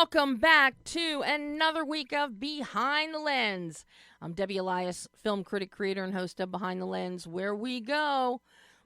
welcome back to another week of Behind the Lens. I'm Debbie Elias, film critic, creator, and host of Behind the Lens, where we go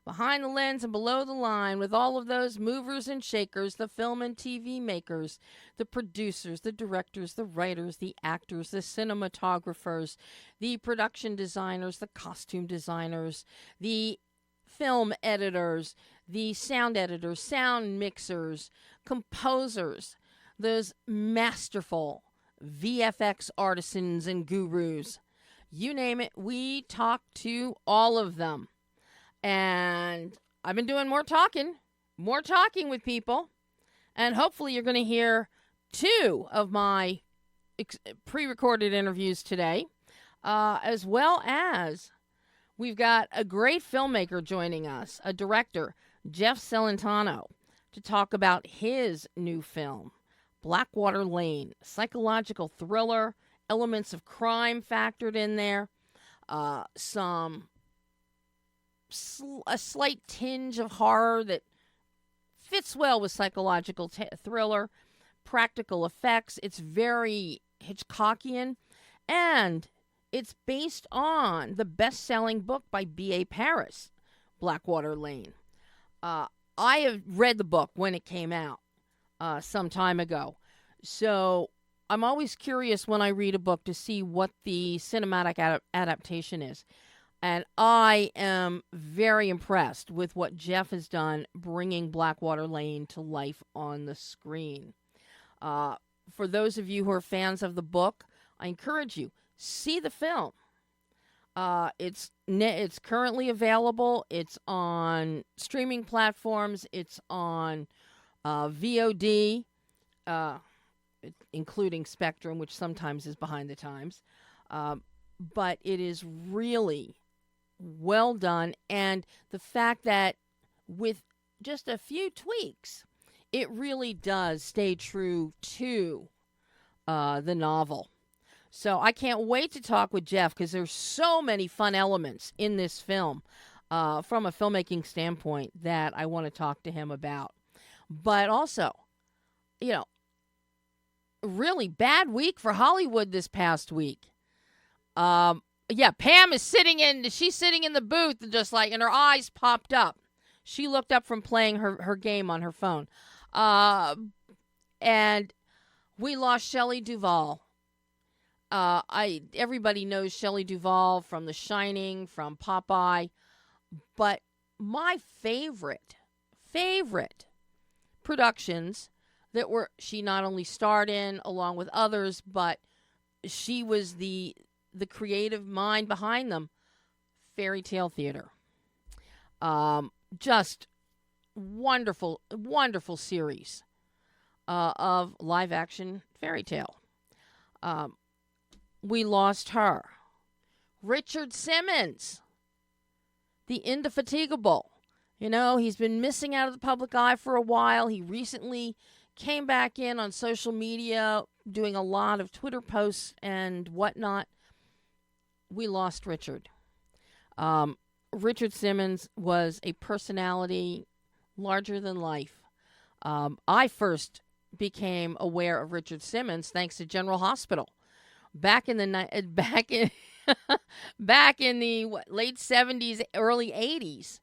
behind the lens and below the line with all of those movers and shakers, the film and TV makers, the producers, the directors, the writers, the actors, the cinematographers, the production designers, the costume designers, the film editors, the sound editors, sound mixers, composers, those masterful VFX artisans and gurus. You name it, we talk to all of them. And I've been doing more talking with people. And hopefully you're going to hear two of my pre-recorded interviews today, as well as we've got a great filmmaker joining us, a director, JEFF CELENTANO, to talk about his new film, BLACKWATER LANE, psychological thriller, elements of crime factored in there, a slight tinge of horror that fits well with psychological thriller, practical effects. It's very Hitchcockian, and it's based on the best-selling book by B.A. Paris, BLACKWATER LANE. I have read the book when it came out some time ago, so I'm always curious when I read a book to see what the cinematic adaptation is. And I am very impressed with what JEFF has done bringing BLACKWATER LANE to life on the screen. For those of you who are fans of the book, I encourage you, see the film. It's currently available. It's on streaming platforms. It's on VOD, including Spectrum, which sometimes is behind the times. But it is really well done, and the fact that with just a few tweaks, it really does stay true to the novel. So I can't wait to talk with JEFF because there's so many fun elements in this film from a filmmaking standpoint that I want to talk to him about. But also, really bad week for Hollywood this past week. Pam is sitting in the booth and her eyes popped up. She looked up from playing her game on her phone. And we lost Shelley Duvall. Everybody knows Shelley Duvall from The Shining, from Popeye. But my favorite productions that she not only starred in along with others, but she was the creative mind behind them, Fairy Tale Theater. Just wonderful, wonderful series of live action fairy tale. We lost her. Richard Simmons, the indefatigable. He's been missing out of the public eye for a while. He recently came back in on social media, doing a lot of Twitter posts and whatnot. We lost Richard. Richard Simmons was a personality larger than life. I first became aware of Richard Simmons thanks to General Hospital back in the late 70s, early 80s,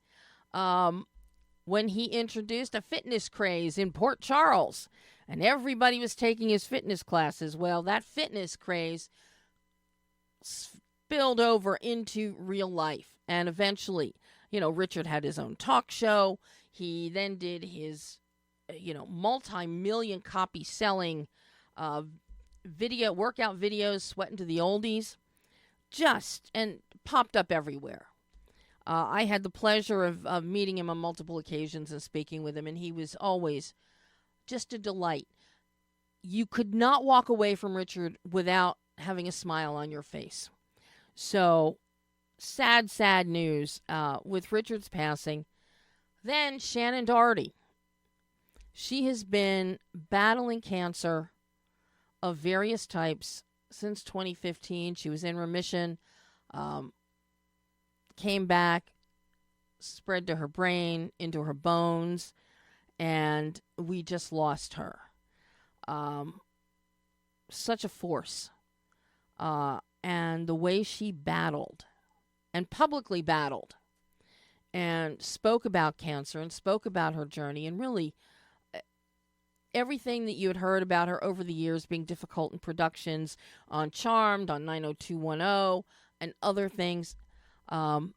when he introduced a fitness craze in Port Charles, and everybody was taking his fitness classes. Well, that fitness craze spilled over into real life, and eventually, Richard had his own talk show. He then did his, multi-million copy selling workout videos, Sweating to the Oldies, and popped up everywhere. I had the pleasure of meeting him on multiple occasions and speaking with him, and he was always just a delight. You could not walk away from Richard without having a smile on your face. So, sad news with Richard's passing. Then Shannon Doherty. She has been battling cancer of various types since 2015. She was in remission, came back, spread to her brain, into her bones, and we just lost her. such a force. And the way she battled and publicly battled and spoke about cancer and spoke about her journey, and really everything that you had heard about her over the years being difficult in productions on Charmed, on 90210, and other things, all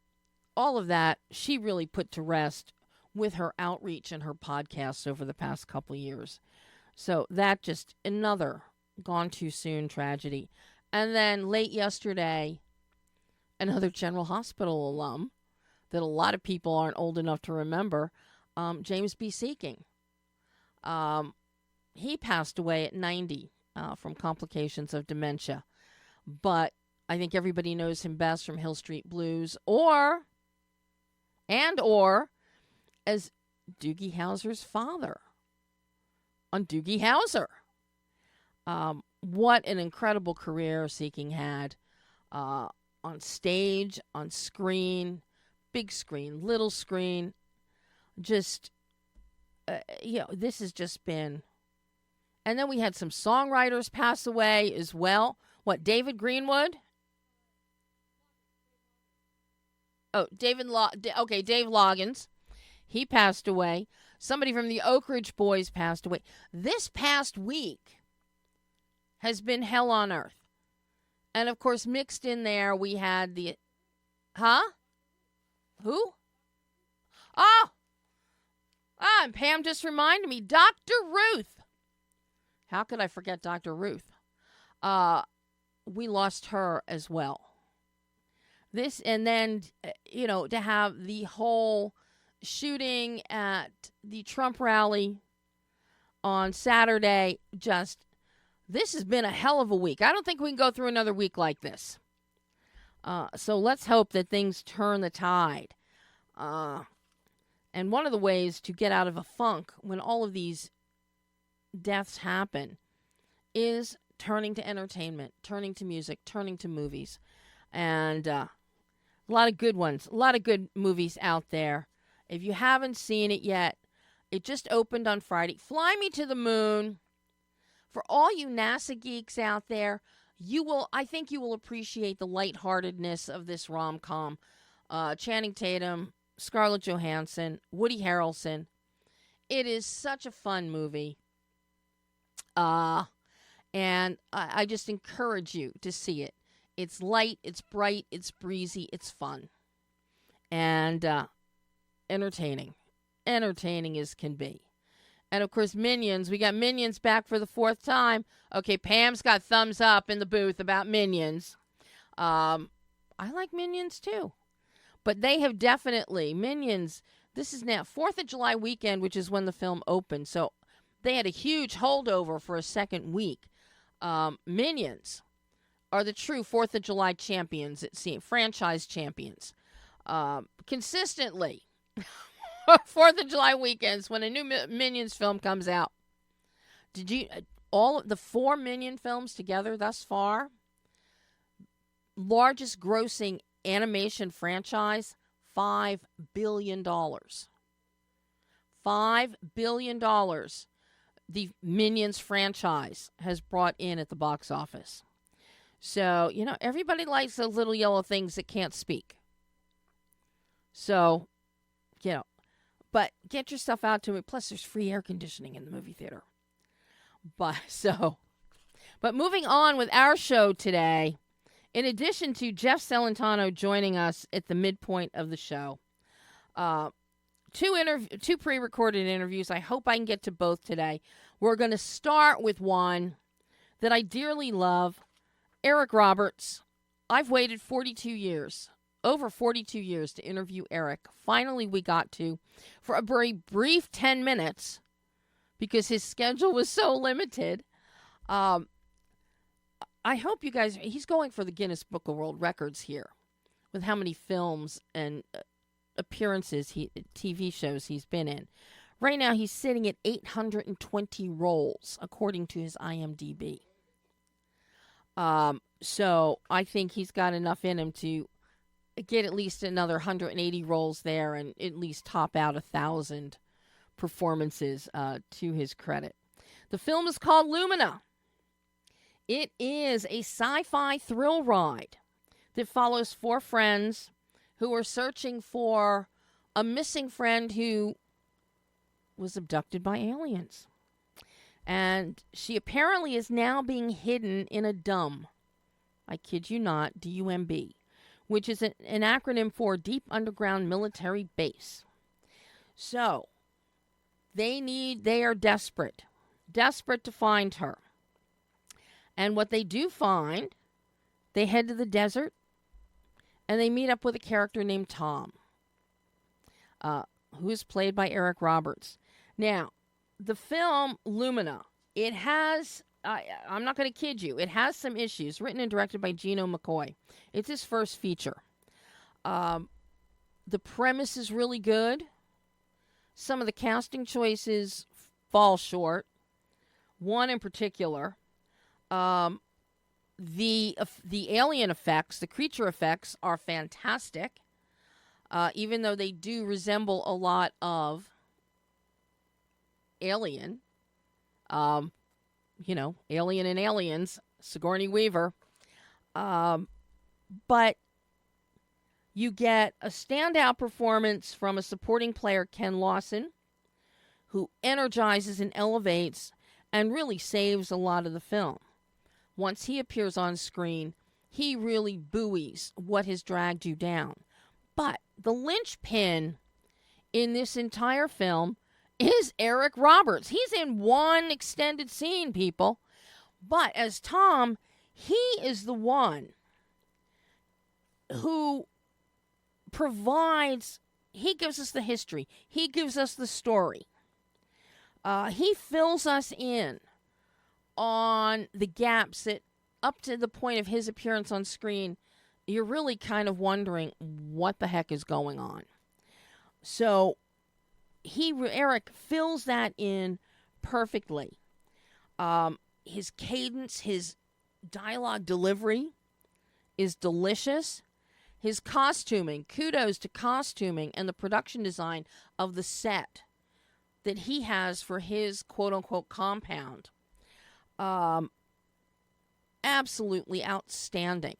of that, she really put to rest with her outreach and her podcasts over the past couple of years. So that just another gone too soon tragedy. And then late yesterday, another General Hospital alum that a lot of people aren't old enough to remember, James B. Seeking. He passed away at 90 from complications of dementia. But I think everybody knows him best from Hill Street Blues or as Doogie Howser's father on Doogie Howser. What an incredible career Seeking had on stage, on screen, big screen, little screen. Just, this has just been... And then we had some songwriters pass away as well. What, David Greenwood? Oh, Dave Loggins. He passed away. Somebody from the Oak Ridge Boys passed away. This past week has been hell on earth. And, of course, mixed in there, we had the... Huh? Who? Oh! And Pam just reminded me. Dr. Ruth. How could I forget Dr. Ruth? We lost her as well. This, and then, to have the whole shooting at the Trump rally on Saturday, this has been a hell of a week. I don't think we can go through another week like this. So let's hope that things turn the tide. And one of the ways to get out of a funk when all of these deaths happen is turning to entertainment, turning to music, turning to movies. And a lot of good ones, a lot of good movies out there. If you haven't seen it yet, it just opened on Friday. Fly Me to the Moon. For all you NASA geeks out there, I think you will appreciate the lightheartedness of this rom-com. Channing Tatum, Scarlett Johansson, Woody Harrelson. It is such a fun movie. And I just encourage you to see it. It's light, it's bright, it's breezy, it's fun. And entertaining. Entertaining as can be. And, of course, Minions. We got Minions back for the fourth time. Okay, Pam's got thumbs up in the booth about Minions. I like Minions, too. But they have definitely, Minions, this is now 4th of July weekend, which is when the film opened. So they had a huge holdover for a second week. Minions are the true 4th of July champions, it seems, franchise champions. Consistently, 4th of July weekends, when a new Minions film comes out. Did you, all of the 4 Minion films together thus far, largest grossing animation franchise, $5 billion. $5 billion the Minions franchise has brought in at the box office. So, everybody likes those little yellow things that can't speak. So, but get yourself out to it. Plus, there's free air conditioning in the movie theater. But moving on with our show today, in addition to Jeff Celentano joining us at the midpoint of the show, two pre-recorded interviews. I hope I can get to both today. We're going to start with one that I dearly love, Eric Roberts. I've waited 42 years, over 42 years to interview Eric. Finally, we got to, for a very brief 10 minutes, because his schedule was so limited. I hope you guys, he's going for the Guinness Book of World Records here with how many films and appearances, TV shows he's been in. Right now, he's sitting at 820 roles, according to his IMDb. So I think he's got enough in him to get at least another 180 roles there and at least top out 1,000 performances to his credit. The film is called Lumina. It is a sci-fi thrill ride that follows 4 friends who are searching for a missing friend who was abducted by aliens. And she apparently is now being hidden in a DUMB. I kid you not, DUMB, which is an acronym for Deep Underground Military Base. So, they are desperate to find her. And what they do find, they head to the desert, and they meet up with a character named Tom, who is played by Eric Roberts. Now, the film Lumina, it has, I'm not going to kid you, it has some issues, written and directed by Gino McCoy. It's his first feature. The premise is really good. Some of the casting choices fall short. One in particular, the alien effects, the creature effects are fantastic, even though they do resemble a lot of Alien. Alien and Aliens, Sigourney Weaver. But you get a standout performance from a supporting player, Ken Lawson, who energizes and elevates and really saves a lot of the film. Once he appears on screen, he really buoys what has dragged you down. But the linchpin in this entire film is Eric Roberts. He's in one extended scene, people. But as Tom, he is the one who provides, he gives us the history. He gives us the story. He fills us in on the gaps that up to the point of his appearance on screen, you're really kind of wondering what the heck is going on. So Eric fills that in perfectly. His cadence, his dialogue delivery is delicious. His costuming, kudos to costuming and the production design of the set that he has for his quote-unquote compound. Absolutely outstanding.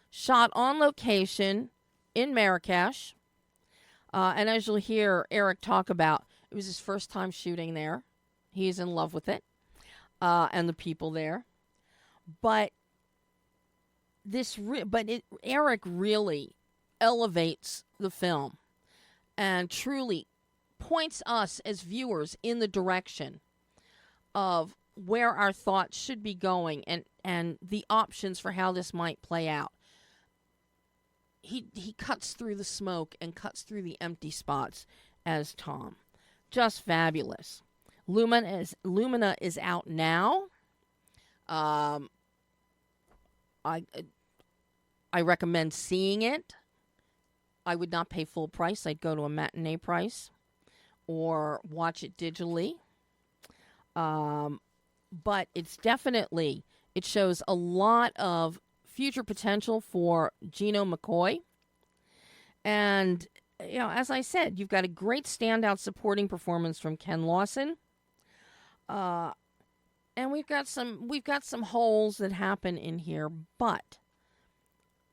Shot on location in Marrakesh. And as you'll hear Eric talk about, it was his first time shooting there. He's in love with it. And the people there. But Eric really elevates the film and truly points us as viewers in the direction of where our thoughts should be going and the options for how this might play out. He cuts through the smoke and cuts through the empty spots as Tom. Just fabulous. Lumina is out now. I recommend seeing it. I would not pay full price. I'd go to a matinee price or watch it digitally. But it shows a lot of future potential for Gino McCoy. And, as I said, you've got a great standout supporting performance from Ken Lawson. And we've got some holes that happen in here, but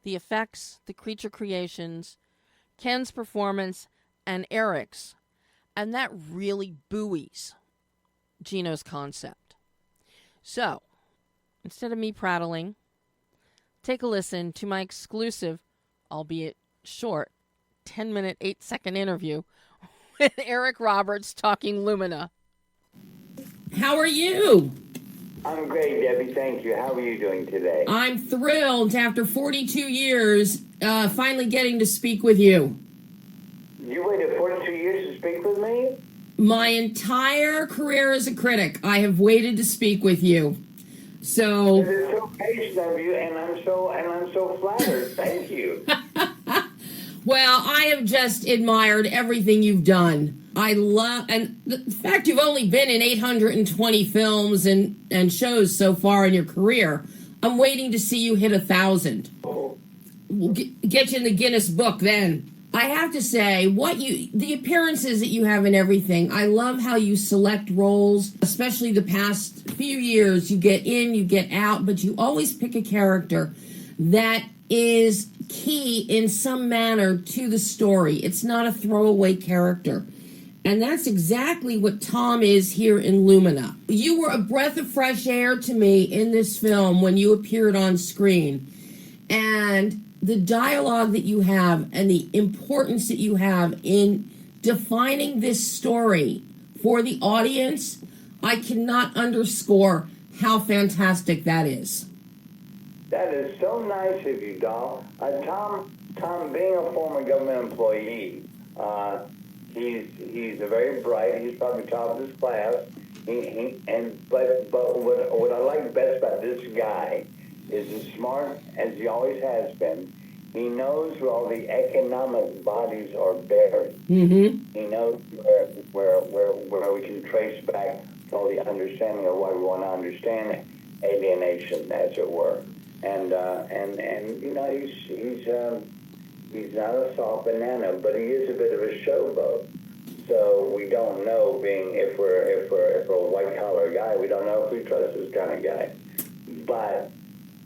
the effects, the creature creations, Ken's performance, and Eric's, and that really buoys Gino's concept. So, instead of me prattling, take a listen to my exclusive, albeit short, 10-minute, 8-second interview with Eric Roberts talking Lumina. How are you? I'm great, Debbie. Thank you. How are you doing today? I'm thrilled after 42 years, finally getting to speak with you. You waited 42 years to speak with me? My entire career as a critic, I have waited to speak with you. So It is so patient of you, and I'm so flattered. Thank you. Well, I have just admired everything you've done. And the fact you've only been in 820 films and shows so far in your career. I'm waiting to see you hit 1,000. Oh. We'll get you in the Guinness book then. I have to say, the appearances that you have in everything, I love how you select roles, especially the past few years. You get in, you get out, but you always pick a character that is key in some manner to the story. It's not a throwaway character. And that's exactly what Tom is here in Lumina. You were a breath of fresh air to me in this film when you appeared on screen. And the dialogue that you have and the importance that you have in defining this story for the audience, I cannot underscore how fantastic that is. That is so nice of you, doll. Tom, being a former government employee, he's a very bright. He's probably top of his class. But what I like best about this guy is as smart as he always has been. He knows where all the economic bodies are buried. Mm-hmm. He knows where we can trace back to all the understanding of why we want to understand alienation, as it were. And you know, he's not a soft banana, but he is a bit of a showboat. So we don't know, if we're a white collar guy, we don't know if we trust this kind of guy. But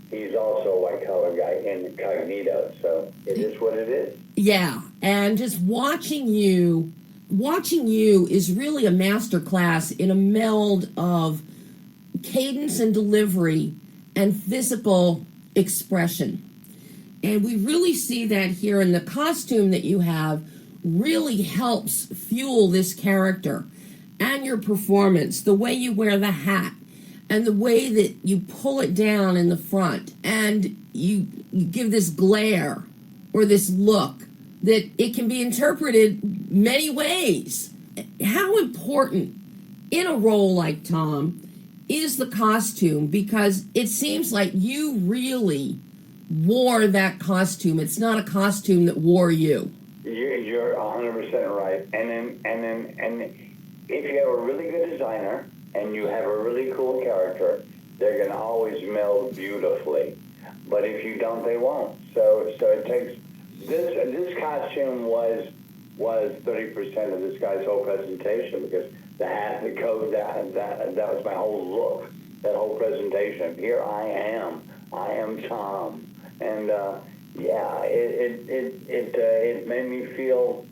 he's also a white collar guy incognito, so it is what it is. Yeah, and just watching you is really a master class in a meld of cadence and delivery and physical expression. And we really see that here, in the costume that you have really helps fuel this character and your performance, the way you wear the hat and the way that you pull it down in the front and you give this glare or this look that it can be interpreted many ways. How important in a role like Tom is the costume, because it seems like you really wore that costume. It's not a costume that wore you. You're 100% right. And if you have a really good designer and you have a really cool character, they're going to always meld beautifully. But if you don't, they won't. So it takes this costume was 30% of this guy's whole presentation, because the hat, the coat, that was my whole look, that whole presentation. Here I am Tom, and it made me feel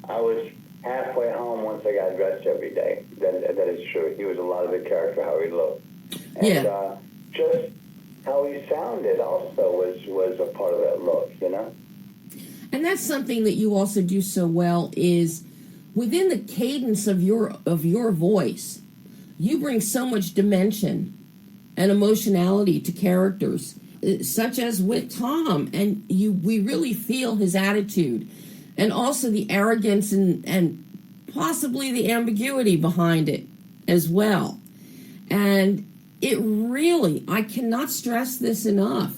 I was halfway home once I got dressed every day. That is true. He was a lot of the character, how he looked, and just how he sounded also was a part of that look, you know. And that's something that you also do so well, is within the cadence of your voice, you bring so much dimension and emotionality to characters, such as with Tom, and we really feel his attitude, and also the arrogance and possibly the ambiguity behind it as well. And it really, I cannot stress this enough.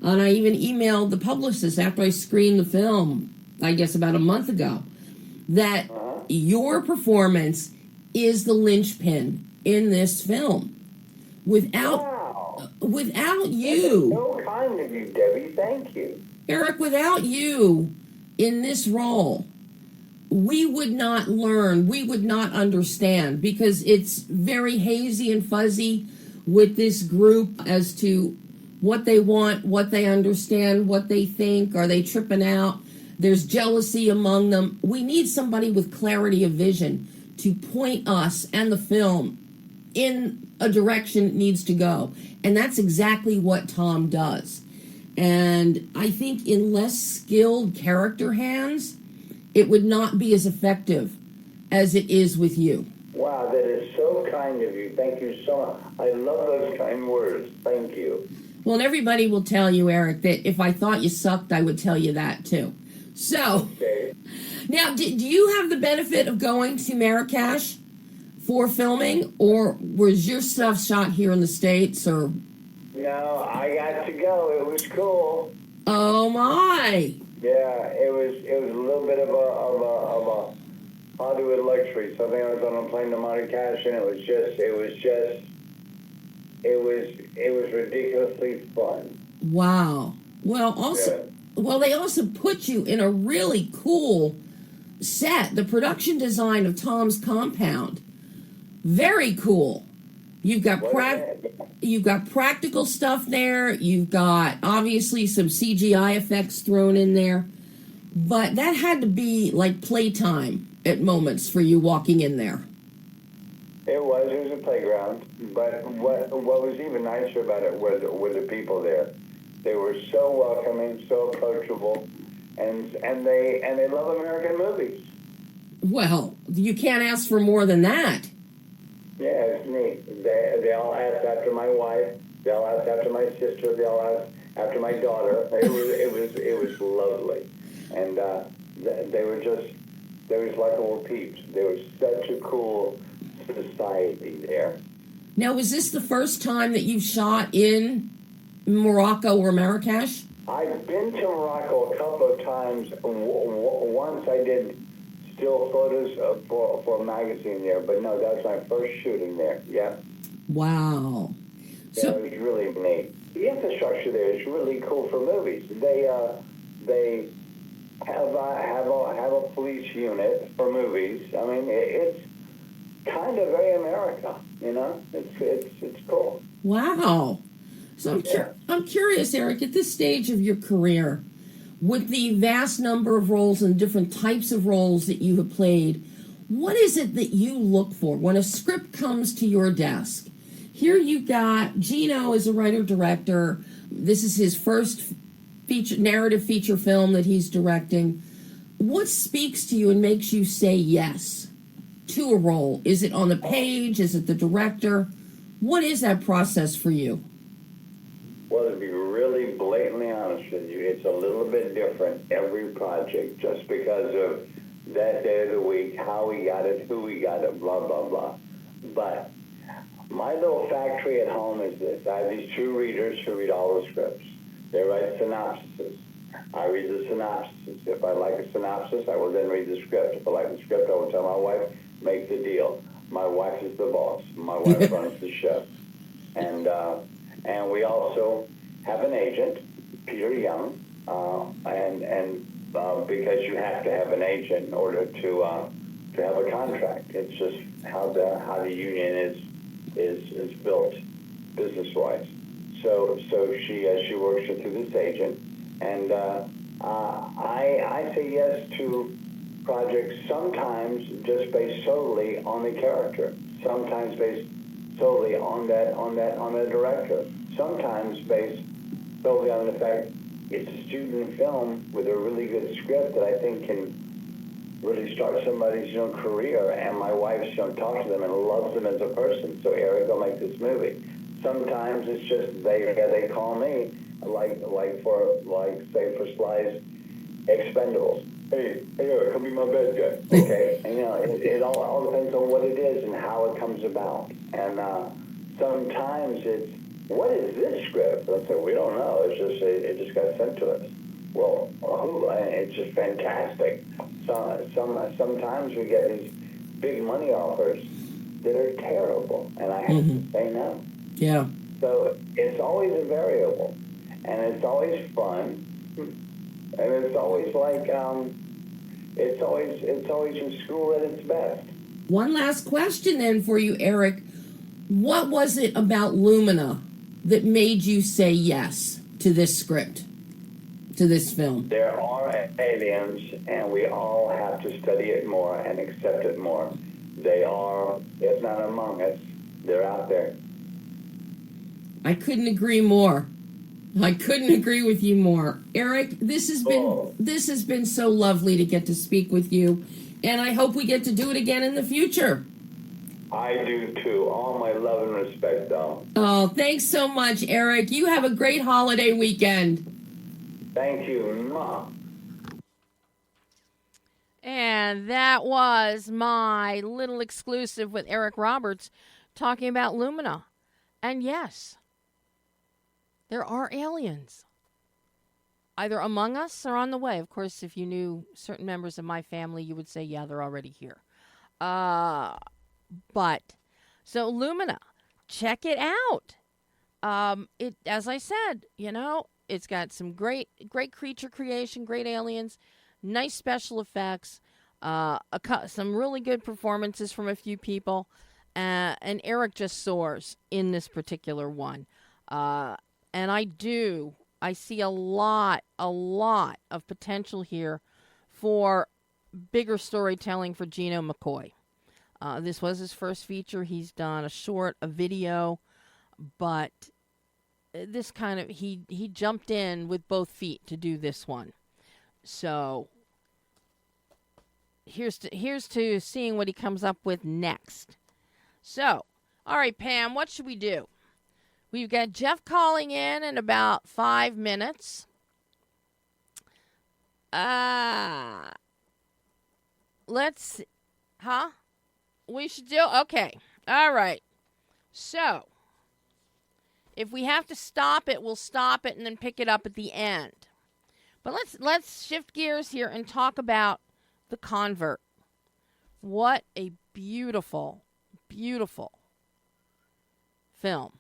And I even emailed the publicist after I screened the film, I guess about a month ago, that your performance is the linchpin in this film. Without you... So kind of you, Debbie. Thank you. Eric, without you in this role, we would not learn, we would not understand, because it's very hazy and fuzzy with this group as to what they want, what they understand, what they think. Are they tripping out? There's jealousy among them. We need somebody with clarity of vision to point us and the film in a direction it needs to go. And that's exactly what Tom does. And I think in less skilled character hands, it would not be as effective as it is with you. Wow, that is so kind of you. Thank you so much. I love those kind words. Thank you. Well, and everybody will tell you, Eric, that if I thought you sucked, I would tell you that too. So, okay. Now, do you have the benefit of going to Marrakesh for filming, or was your stuff shot here in the States, or? No, I got to go. It was cool. Oh my! Yeah, it was a little bit of a Hollywood luxury. Something I was on a plane to Marrakesh, and it was ridiculously fun. Wow. Well, also, Well, they also put you in a really cool set. The production design of Tom's compound, very cool. You've got you've got practical stuff there. You've got obviously some CGI effects thrown in there, but that had to be like playtime at moments for you walking in there. It was a playground, but what was even nicer about it were the people there. They were so welcoming, so approachable, and they love American movies. Well, you can't ask for more than that. Yeah, it's neat. They all asked after my wife. They all asked after my sister. They all asked after my daughter. It was lovely, and they were likable peeps. They were such a cool society there. Now, was this the first time that you've shot in Morocco or Marrakesh? I've been to Morocco a couple of times. Once I did still photos for a magazine there, but no, that was my first shooting there. Yeah. Wow. Yeah, it was really neat. The infrastructure there is really cool for movies. They have a police unit for movies. I mean, it's kind of very America. You know, it's cool. Wow. So I'm curious, Eric, at this stage of your career, with the vast number of roles and different types of roles that you have played, what is it that you look for when a script comes to your desk? Here you got Gino as a writer-director. This is his first narrative feature film that he's directing. What speaks to you and makes you say yes to a role? Is it on the page? Is it the director? What is that process for you? Well, to be really blatantly honest with you, it's a little bit different every project just because of that day of the week, how we got it, who we got it, blah, blah, blah. But my little factory at home is this. I have these two readers who read all the scripts. They write synopses. I read the synopsis. If I like a synopsis, I will then read the script. If I like the script, I will tell my wife, make the deal. My wife is the boss. My wife runs the show. And we also have an agent, Peter Young, and because you have to have an agent in order to have a contract. It's just how the union is built business-wise. So she works through this agent, and I say yes to projects sometimes just based solely on the character, sometimes based solely on the director, sometimes based solely on the fact it's a student film with a really good script that I think can really start somebody's career, and my wife talks to them and loves them as a person. So Eric, go make this movie. Sometimes it's just they call me like say for Sly's Expendables. Hey Eric, come be my bad guy. Okay, and it all depends on what it is and how it comes about. And sometimes it's, what is this script? Let's say we don't know. It just got sent to us. Well, it's just fantastic. Sometimes we get these big money offers that are terrible, and I have to say no. Yeah. So it's always a variable, and it's always fun, and it's always like it's always in school at its best. One last question then for you, Eric. What was it about Lumina that made you say yes to this script, to this film? There are aliens, and we all have to study it more and accept it more. They are, if not among us, they're out there. I couldn't agree more. I couldn't agree with you more. Eric, this has been so lovely to get to speak with you, and I hope we get to do it again in the future. I do too. All my love and respect, though. Oh, thanks so much, Eric. You have a great holiday weekend. Thank you. Mwah. And that was my little exclusive with Eric Roberts talking about Lumina. And yes, there are aliens, either among us or on the way. Of course, if you knew certain members of my family, you would say, yeah, they're already here. But, so Lumina, check it out. It, as I said, it's got some great creature creation, great aliens, nice special effects, some really good performances from a few people, and Eric just soars in this particular one. And I see a lot of potential here for bigger storytelling for Gino McCoy. This was his first feature. He's done a short, a video, but this kind of, he jumped in with both feet to do this one. So here's to seeing what he comes up with next. So, all right, Pam, what should we do? We've got Jeff calling in about 5 minutes. Let's, we should do, okay. All right. So, if we have to stop it, we'll stop it and then pick it up at the end. But let's shift gears here and talk about The Convert. What a beautiful, beautiful film.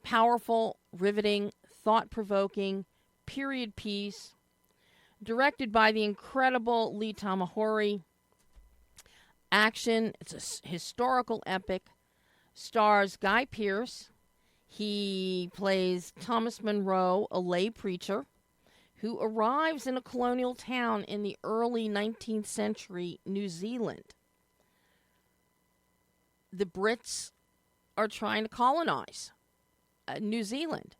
Powerful, riveting, thought-provoking, period piece, directed by the incredible Lee Tamahori. Action, it's a historical epic, stars Guy Pearce. He plays Thomas Monroe, a lay preacher, who arrives in a colonial town in the early 19th century New Zealand. The Brits are trying to colonize New Zealand,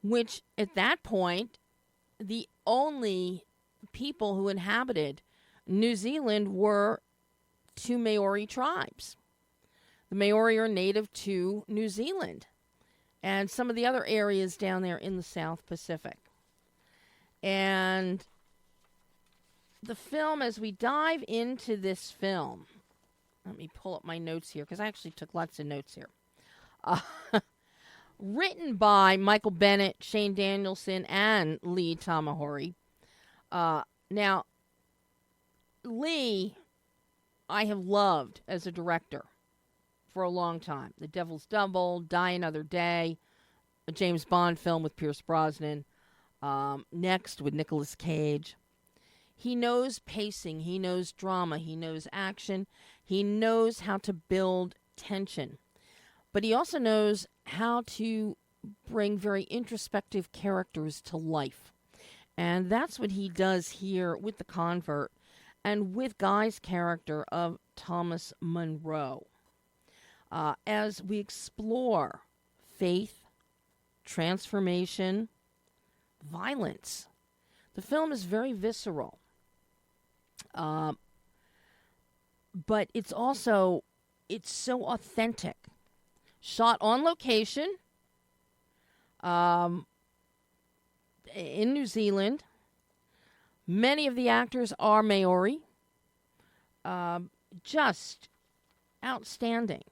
which at that point, the only people who inhabited New Zealand were two Maori tribes. The Maori are native to New Zealand and some of the other areas down there in the South Pacific. And the film, as we dive into this film, let me pull up my notes here because I actually took lots of notes here. Written by Michael Bennett, Shane Danielson, and Lee Tamahori. Now, Lee, I have loved as a director for a long time. The Devil's Double, Die Another Day, a James Bond film with Pierce Brosnan, Next with Nicolas Cage. He knows pacing, he knows drama, he knows action, he knows how to build tension. But he also knows how to bring very introspective characters to life. And that's what he does here with The Convert and with Guy's character of Thomas Monroe. As we explore faith, transformation, violence, the film is very visceral. But it's so authentic. Shot on location in New Zealand. Many of the actors are Maori. Just outstanding.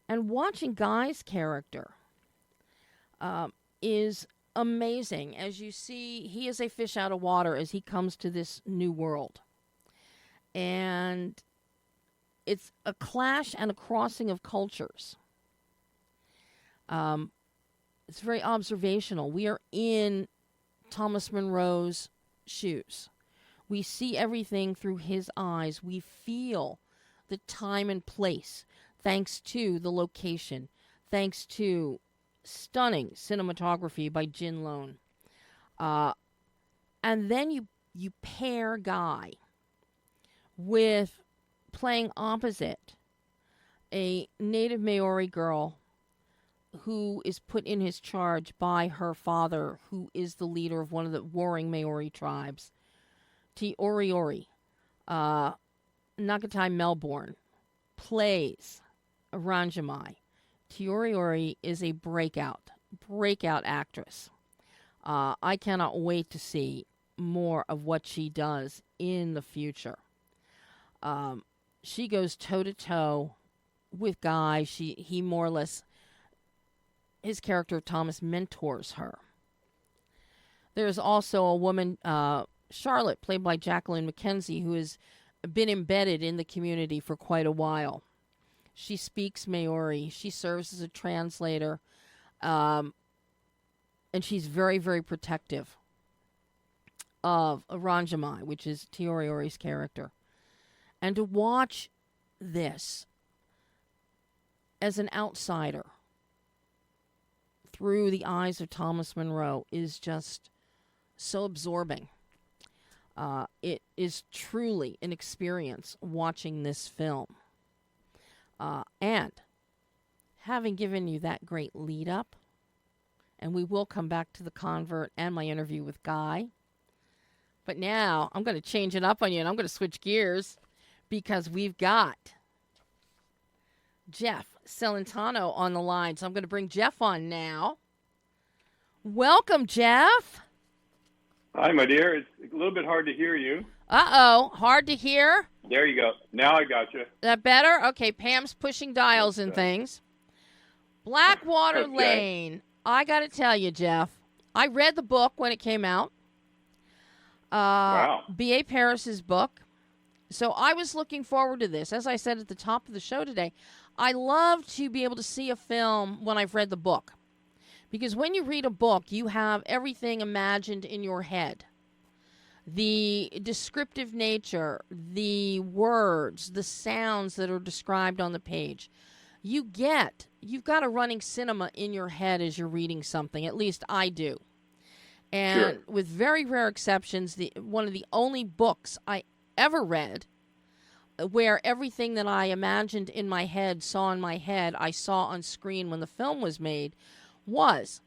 And watching Guy's character is amazing. As you see, he is a fish out of water as he comes to this new world. And it's a clash and a crossing of cultures. It's very observational. We are in Thomas Monroe's shoes. We see everything through his eyes. We feel the time and place, thanks to the location, thanks to stunning cinematography by Jin Lone. And then you pair Guy with playing opposite a native Maori girl who is put in his charge by her father, who is the leader of one of the warring Maori tribes, Te Oriori. Nakatai Melbourne plays Ranjamai. Te Oriori is a breakout actress. I cannot wait to see more of what she does in the future. She goes toe-to-toe with Guy. He more or less, his character Thomas mentors her. There's also a woman, Charlotte, played by Jacqueline McKenzie, who has been embedded in the community for quite a while. She speaks Maori. She serves as a translator. and she's very, very protective of Ranjamai, which is Tioriori's character. And to watch this as an outsider through the eyes of Thomas Monroe is just so absorbing. It is truly an experience watching this film. And having given you that great lead up, and we will come back to The Convert and my interview with Guy. But now I'm going to change it up on you, and I'm going to switch gears because we've got Jeff Celentano on the line. So I'm going to bring Jeff on now. Welcome, Jeff. Hi, my dear. It's a little bit hard to hear you. Uh-oh. Hard to hear? There you go. Now I got you. That better? Okay, Pam's pushing dials and things. Blackwater Lane. I got to tell you, Jeff, I read the book when it came out. Wow. B.A. Paris's book. So I was looking forward to this. As I said at the top of the show today, I love to be able to see a film when I've read the book. Because when you read a book, you have everything imagined in your head. The descriptive nature, the words, the sounds that are described on the page. You've got a running cinema in your head as you're reading something. At least I do. And Sure. with very rare exceptions, one of the only books I ever read where everything that I imagined in my head, saw in my head, I saw on screen when the film was made, was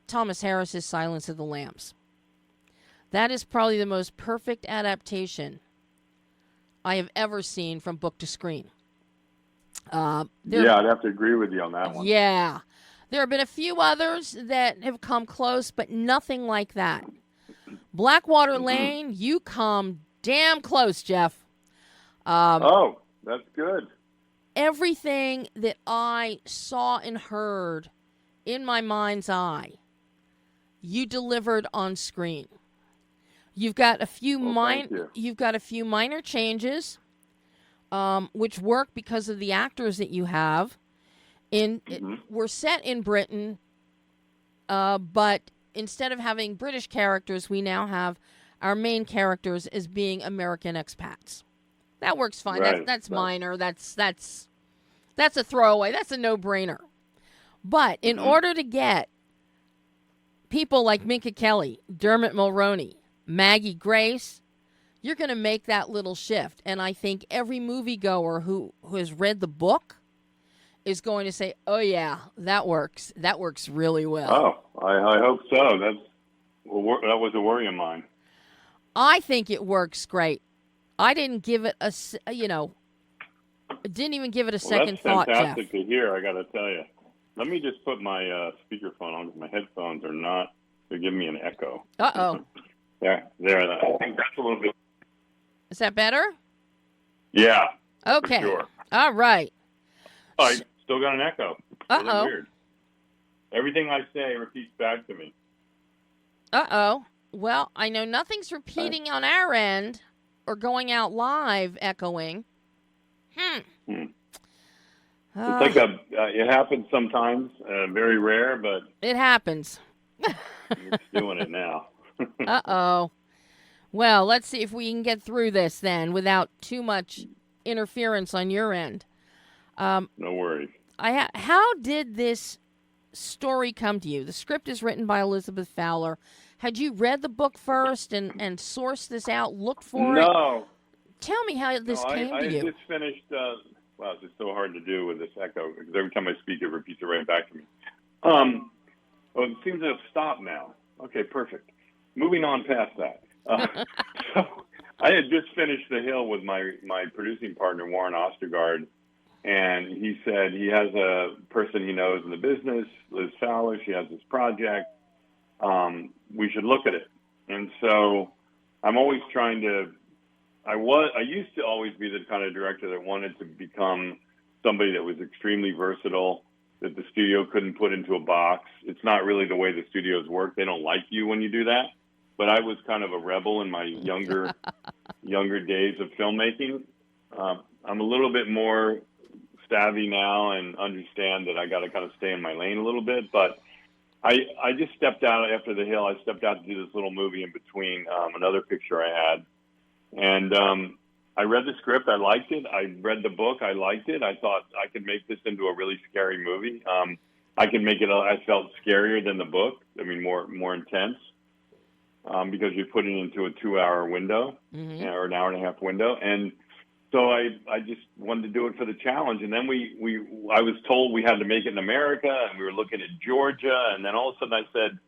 Thomas Harris's Silence of the Lambs. That is probably the most perfect adaptation I have ever seen from book to screen. Yeah, I'd have to agree with you on that one. Yeah. There have been a few others that have come close, but nothing like that. Blackwater Lane, you come damn close, Jeff. That's good. Everything that I saw and heard in my mind's eye, you delivered on screen. You've got a few minor changes, which work because of the actors that you have. We're set in Britain, but instead of having British characters, we now have our main characters as being American expats. That works fine. Right. That's minor. That's a throwaway. That's a no-brainer. But in order to get people like Minka Kelly, Dermot Mulroney, Maggie Grace, you're going to make that little shift. And I think every moviegoer who has read the book is going to say, oh, yeah, that works. That works really well. Oh, I hope so. That was a worry of mine. I think it works great. I didn't give it didn't even give it a second thought, Jeff. That's fantastic to hear, I got to tell you. Let me just put my speakerphone on because my headphones are not, they're giving me an echo. Uh-oh. There. I think that's a little bit. Is that better? Yeah. Okay. For sure. All right. I still got an echo. Uh-oh. Really weird. Everything I say repeats back to me. Uh-oh. Well, I know nothing's repeating on our end or going out live echoing. It's like it happens sometimes, very rare, but it happens. it's doing it now. Uh-oh. Well, let's see if we can get through this then without too much interference on your end. No worries. How did this story come to you? The script is written by Elizabeth Fowler. Had you read the book first and sourced this out, looked for it? No. Tell me how this came to you. I just finished. Wow, it's so hard to do with this echo because every time I speak, it repeats it right back to me. Well, it seems to have stopped now. Okay, perfect. Moving on past that. So I had just finished The Hill with my producing partner, Warren Ostergaard, and he said he has a person he knows in the business, Liz Fowler. She has this project. We should look at it. And so I'm always trying to. I used to always be the kind of director that wanted to become somebody that was extremely versatile, that the studio couldn't put into a box. It's not really the way the studios work. They don't like you when you do that. But I was kind of a rebel in my younger days of filmmaking. I'm a little bit more savvy now and understand that I got to kind of stay in my lane a little bit. But I just stepped out after The Hill. I stepped out to do this little movie in between another picture I had. And I read the script. I liked it. I read the book. I liked it. I thought I could make this into a really scary movie. I could make it, I felt scarier than the book. I mean, more intense because you're putting it into a 2-hour window or an hour and a half window. And so I just wanted to do it for the challenge. And then I was told we had to make it in America, and we were looking at Georgia. And then all of a sudden I said,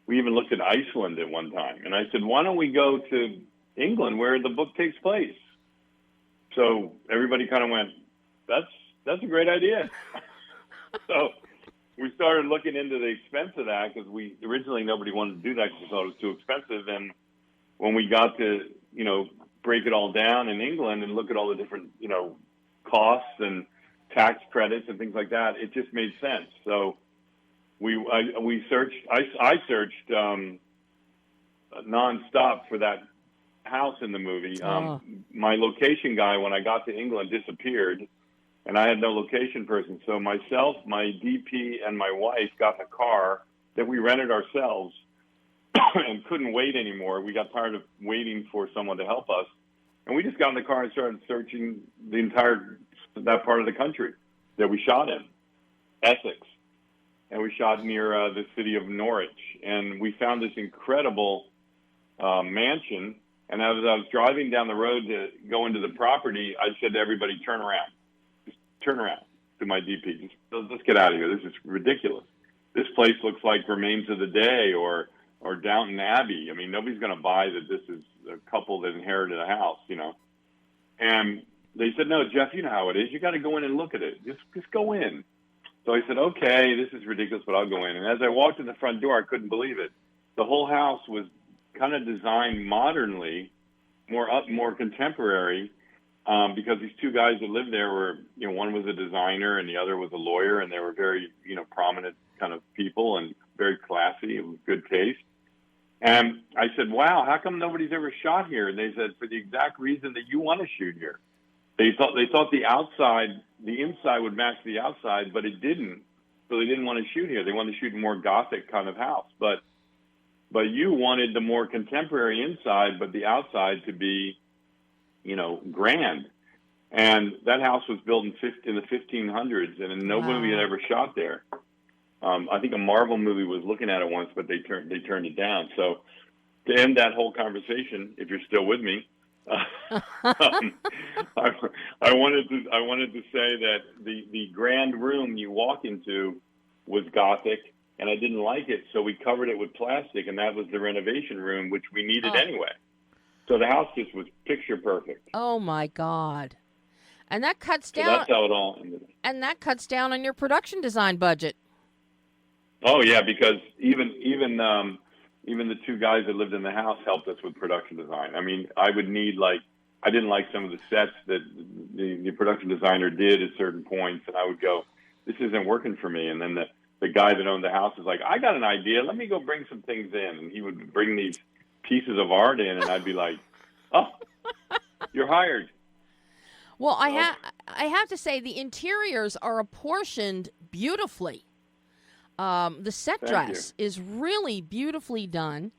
we even looked at Iceland at one time. And I said, why don't we go to England where the book takes place? So everybody kind of went, that's a great idea. So we started looking into the expense of that because originally nobody wanted to do that because they thought it was too expensive. And when we got to, break it all down in England and look at all the different, costs and tax credits and things like that, it just made sense. So I searched nonstop for that house in the movie. My location guy, when I got to England, disappeared, and I had no location person. So myself, my DP, and my wife got in a car that we rented ourselves and couldn't wait anymore. We got tired of waiting for someone to help us. And we just got in the car and started searching that part of the country that we shot in, Essex. And we shot near the city of Norwich. And we found this incredible mansion. And as I was driving down the road to go into the property, I said to everybody, turn around. Just turn around, to my DP. Let's get out of here. This is ridiculous. This place looks like Remains of the Day or Downton Abbey. I mean, nobody's going to buy that this is a couple that inherited a house, And they said, no, Jeff, you know how it is. You got to go in and look at it. Just go in. So I said, okay, this is ridiculous, but I'll go in. And as I walked in the front door, I couldn't believe it. The whole house was kind of designed modernly, more contemporary, because these two guys that lived there were, one was a designer and the other was a lawyer, and they were very, prominent kind of people and very classy and with good taste. And I said, wow, how come nobody's ever shot here? And they said, for the exact reason that you want to shoot here. They thought the inside would match the outside, but it didn't. So they didn't want to shoot here. They wanted to shoot a more Gothic kind of house. But you wanted the more contemporary inside, but the outside to be, grand. And that house was built in the 1500s, and nobody had ever shot there. I think a Marvel movie was looking at it once, but they turned it down. So to end that whole conversation, if you're still with me, I wanted to say that the grand room you walk into was Gothic, and I didn't like it, so we covered it with plastic, and that was the renovation room, which we needed anyway. So the house just was picture perfect. Oh my God! And that cuts down. So that's how it all ended. And that cuts down on your production design budget. Oh yeah, because even the two guys that lived in the house helped us with production design. I mean, I didn't like some of the sets that the production designer did at certain points, and I would go, this isn't working for me. And then the guy that owned the house was like, I got an idea. Let me go bring some things in. And he would bring these pieces of art in, and I'd be like, oh, you're hired. Well, I have to say the interiors are apportioned beautifully. The set dress is really beautifully done,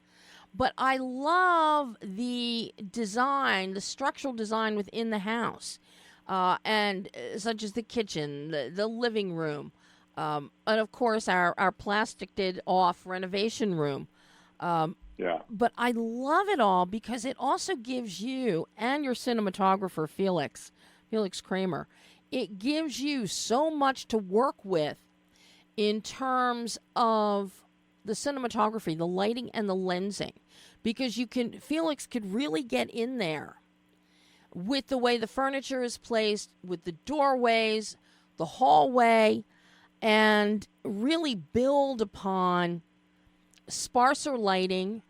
but I love the design, the structural design within the house, and such as the kitchen, the living room, and of course our plasticed off renovation room. But I love it all because it also gives you and your cinematographer Felix Kramer, it gives you so much to work with in terms of the cinematography, the lighting, and the lensing, because Felix could really get in there with the way the furniture is placed, with the doorways, the hallway, and really build upon sparser lighting,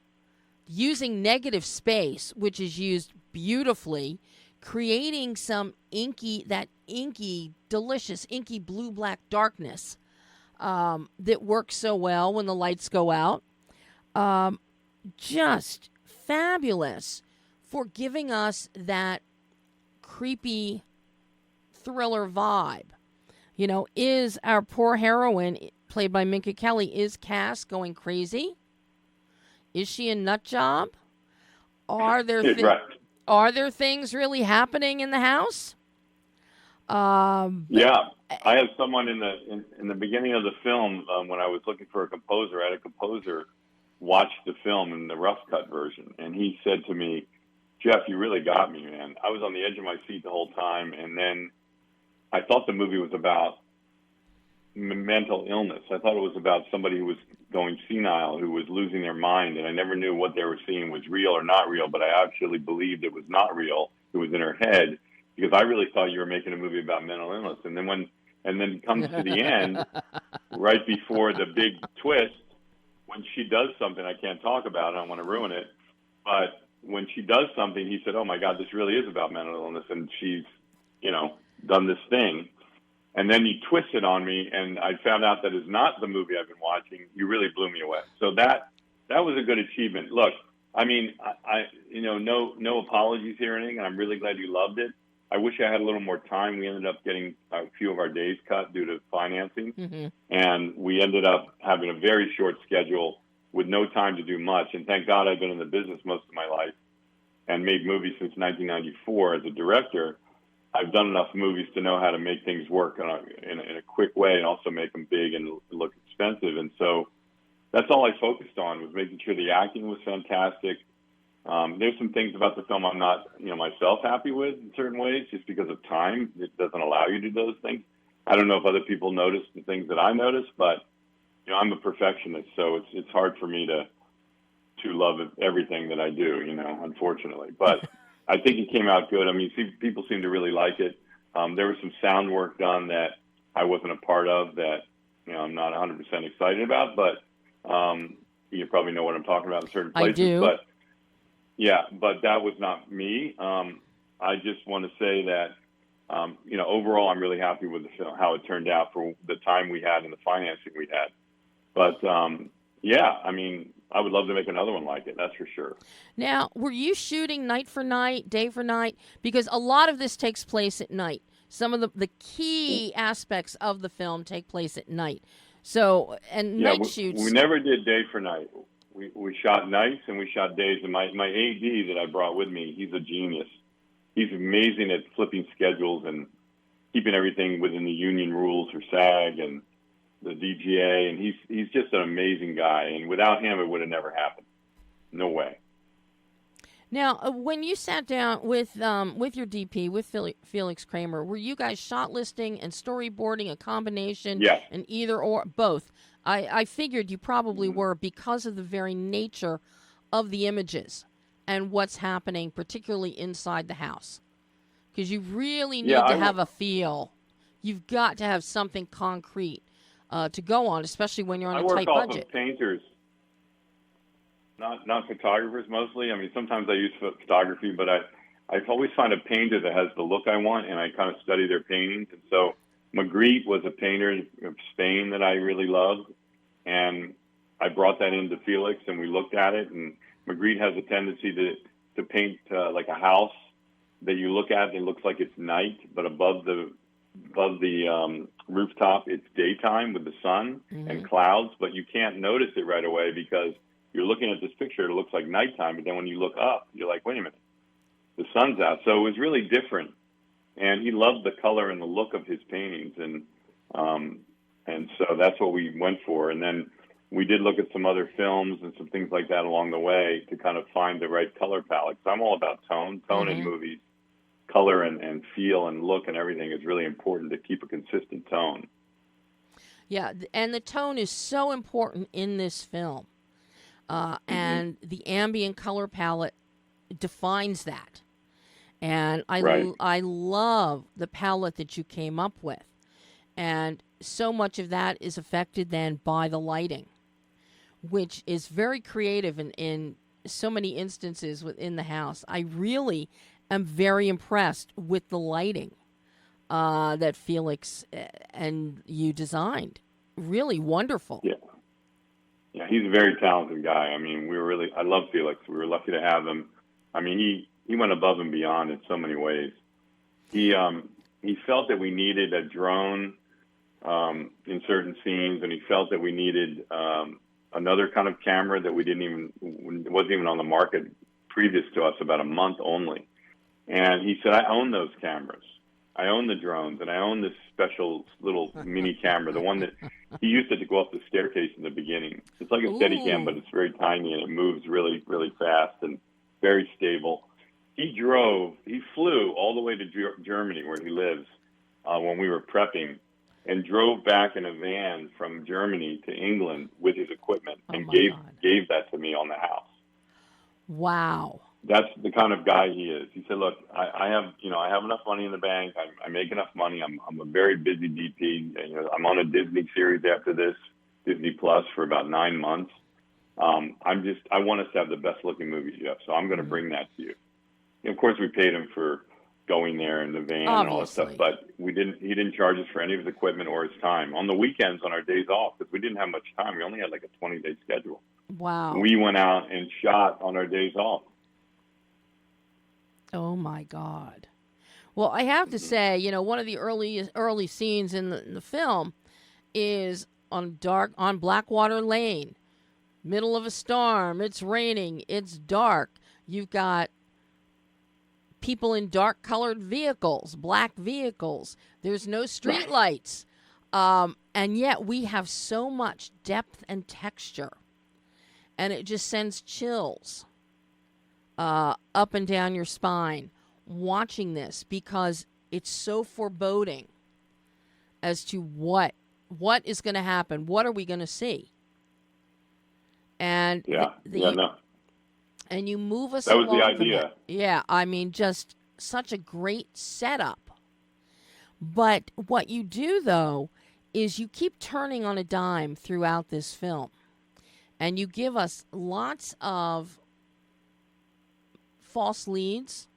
using negative space, which is used beautifully, creating some delicious inky blue-black darkness that works so well when the lights go out. Just fabulous for giving us that creepy thriller vibe. Is our poor heroine played by Minka Kelly. Is Cass going crazy? Is she a nut job? Are there Right. Are there things really happening in the house? Yeah, I had someone in the beginning of the film when I was looking for a composer. I had a composer watch the film in the rough cut version, and he said to me, "Jeff, you really got me, man." I was on the edge of my seat the whole time, and then I thought the movie was about mental illness. I thought it was about somebody who was going senile, who was losing their mind, and I never knew what they were seeing was real or not real, but I actually believed it was not real. It was in her head, because I really thought you were making a movie about mental illness. And then it comes to the end, right before the big twist, when she does something I can't talk about, I don't want to ruin it, but when she does something, he said, "Oh my God, this really is about mental illness," and she's, done this thing. And then you twist it on me, and I found out that is not the movie I've been watching. You really blew me away. So that was a good achievement. Look, I mean, no apologies here or anything, and I'm really glad you loved it. I wish I had a little more time. We ended up getting a few of our days cut due to financing, and we ended up having a very short schedule with no time to do much. And thank God I've been in the business most of my life and made movies since 1994 as a director. I've done enough movies to know how to make things work in a quick way and also make them big and look expensive. And so that's all I focused on, was making sure the acting was fantastic. There's some things about the film I'm not, myself happy with in certain ways, just because of time. It doesn't allow you to do those things. I don't know if other people notice the things that I notice, but I'm a perfectionist, so it's hard for me to love everything that I do, unfortunately. But I think it came out good. I mean, people seem to really like it. There was some sound work done that I wasn't a part of that, I'm not 100% excited about, but you probably know what I'm talking about in certain places. I do. But yeah, but that was not me. I just want to say that, overall, I'm really happy with the film, how it turned out for the time we had and the financing we had. But yeah, I mean, I would love to make another one like it, that's for sure. Now, were you shooting night for night, day for night? Because a lot of this takes place at night. Some of the key aspects of the film take place at night. So, and night shoots. We never did day for night. We shot nights and we shot days. And my AD that I brought with me, he's a genius. He's amazing at flipping schedules and keeping everything within the union rules for SAG and the DGA, and he's just an amazing guy. And without him, it would have never happened. No way. Now, when you sat down with your DP, with Felix Kramer, were you guys shot listing and storyboarding a combination? Yes. And either or both? I figured you probably were, because of the very nature of the images and what's happening, particularly inside the house. Because you really need to have a feel. You've got to have something concrete to go on, especially when you're on a tight budget. I work off of painters, not photographers mostly. I mean, sometimes I use photography, but I always find a painter that has the look I want, and I kind of study their paintings. And so Magritte was a painter of Spain that I really loved, and I brought that into Felix, and we looked at it. And Magritte has a tendency to paint like a house that you look at and it looks like it's night, but above the rooftop, it's daytime with the sun and clouds, but you can't notice it right away because you're looking at this picture, it looks like nighttime, but then when you look up, you're like, wait a minute, the sun's out. So it was really different, and he loved the color and the look of his paintings, and so that's what we went for. And then we did look at some other films and some things like that along the way to kind of find the right color palette. So I'm all about tone in movies. Color and feel and look and everything is really important to keep a consistent tone. Yeah, and the tone is so important in this film. And the ambient color palette defines that. And I love the palette that you came up with. And so much of that is affected then by the lighting, which is very creative in so many instances within the house. I really am very impressed with the lighting that Felix and you designed. Really wonderful. Yeah, he's a very talented guy. I mean, I love Felix. We were lucky to have him. I mean, he went above and beyond in so many ways. He felt that we needed a drone in certain scenes, and he felt that we needed another kind of camera that wasn't even on the market previous to us, about a month only. And he said, I own those cameras. I own the drones, and I own this special little mini camera, the one that he used it to go up the staircase in the beginning. It's like a Steadicam, but it's very tiny, and it moves really, really fast and very stable. He flew all the way to Germany, where he lives, when we were prepping, and drove back in a van from Germany to England with his equipment, and gave that to me on the house. Wow. That's the kind of guy he is. He said, look, I have enough money in the bank. I make enough money. I'm a very busy DP. I'm on a Disney series after this, Disney Plus, for about 9 months. I want us to have the best looking movies, Jeff. So I'm going to bring that to you. And of course, we paid him for going there in the van and all that stuff, but he didn't charge us for any of his equipment or his time. On the weekends, on our days off, because we didn't have much time, we only had like a 20-day schedule. Wow. We went out and shot on our days off. Oh my God. Well, I have to say, one of the early scenes in the film is on Blackwater Lane, middle of a storm. It's raining. It's dark. You've got people in dark colored vehicles, black vehicles. There's no street lights. And yet we have so much depth and texture, and it just sends chills up and down your spine watching this, because it's so foreboding as to what is going to happen. What are we going to see? And and you move us along. That was the idea. Yeah, I mean, just such a great setup. But what you do, though, is you keep turning on a dime throughout this film. And you give us lots of false leads,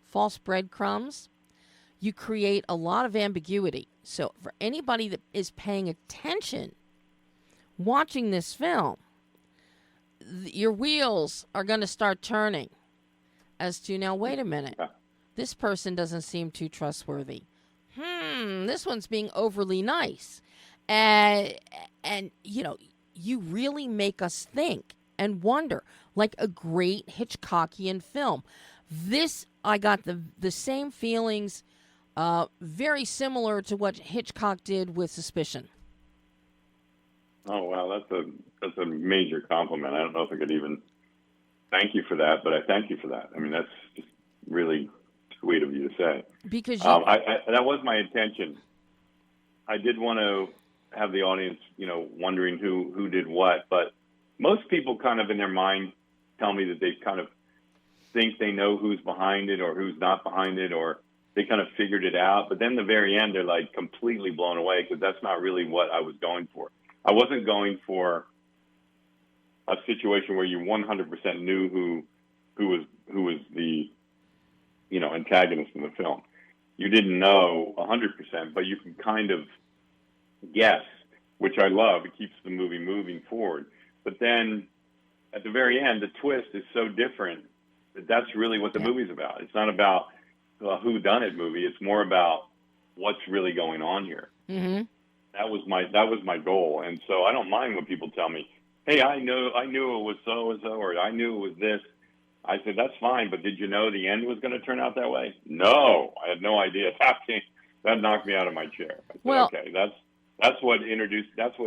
false breadcrumbs. You create a lot of ambiguity. So for anybody that is paying attention watching this film, your wheels are going to start turning as to, now, wait a minute. This person doesn't seem too trustworthy. This one's being overly nice. And you really make us think and wonder, like a great Hitchcockian film. This, I got the same feelings, very similar to what Hitchcock did with Suspicion. Oh, wow, that's a major compliment. I don't know if I could even thank you for that, but I thank you for that. I mean, that's just really sweet of you to say. Because that was my intention. I did want to have the audience, wondering who did what, but most people kind of in their mind tell me that they kind of think they know who's behind it or who's not behind it, or they kind of figured it out. But then the very end, they're like completely blown away, because that's not really what I was going for. I wasn't going for a situation where you 100% knew who was the antagonist in the film. You didn't know 100%, but you can kind of guess, which I love. It keeps the movie moving forward. But then at the very end, the twist is so different that that's really what the movie's about. It's not about a whodunit movie. It's more about what's really going on here. Mm-hmm. That was my goal. And so I don't mind when people tell me, hey, I knew it was so-and-so, or I knew it was this. I said, that's fine, but did you know the end was going to turn out that way? No, I had no idea. That knocked me out of my chair. I said, okay, that's what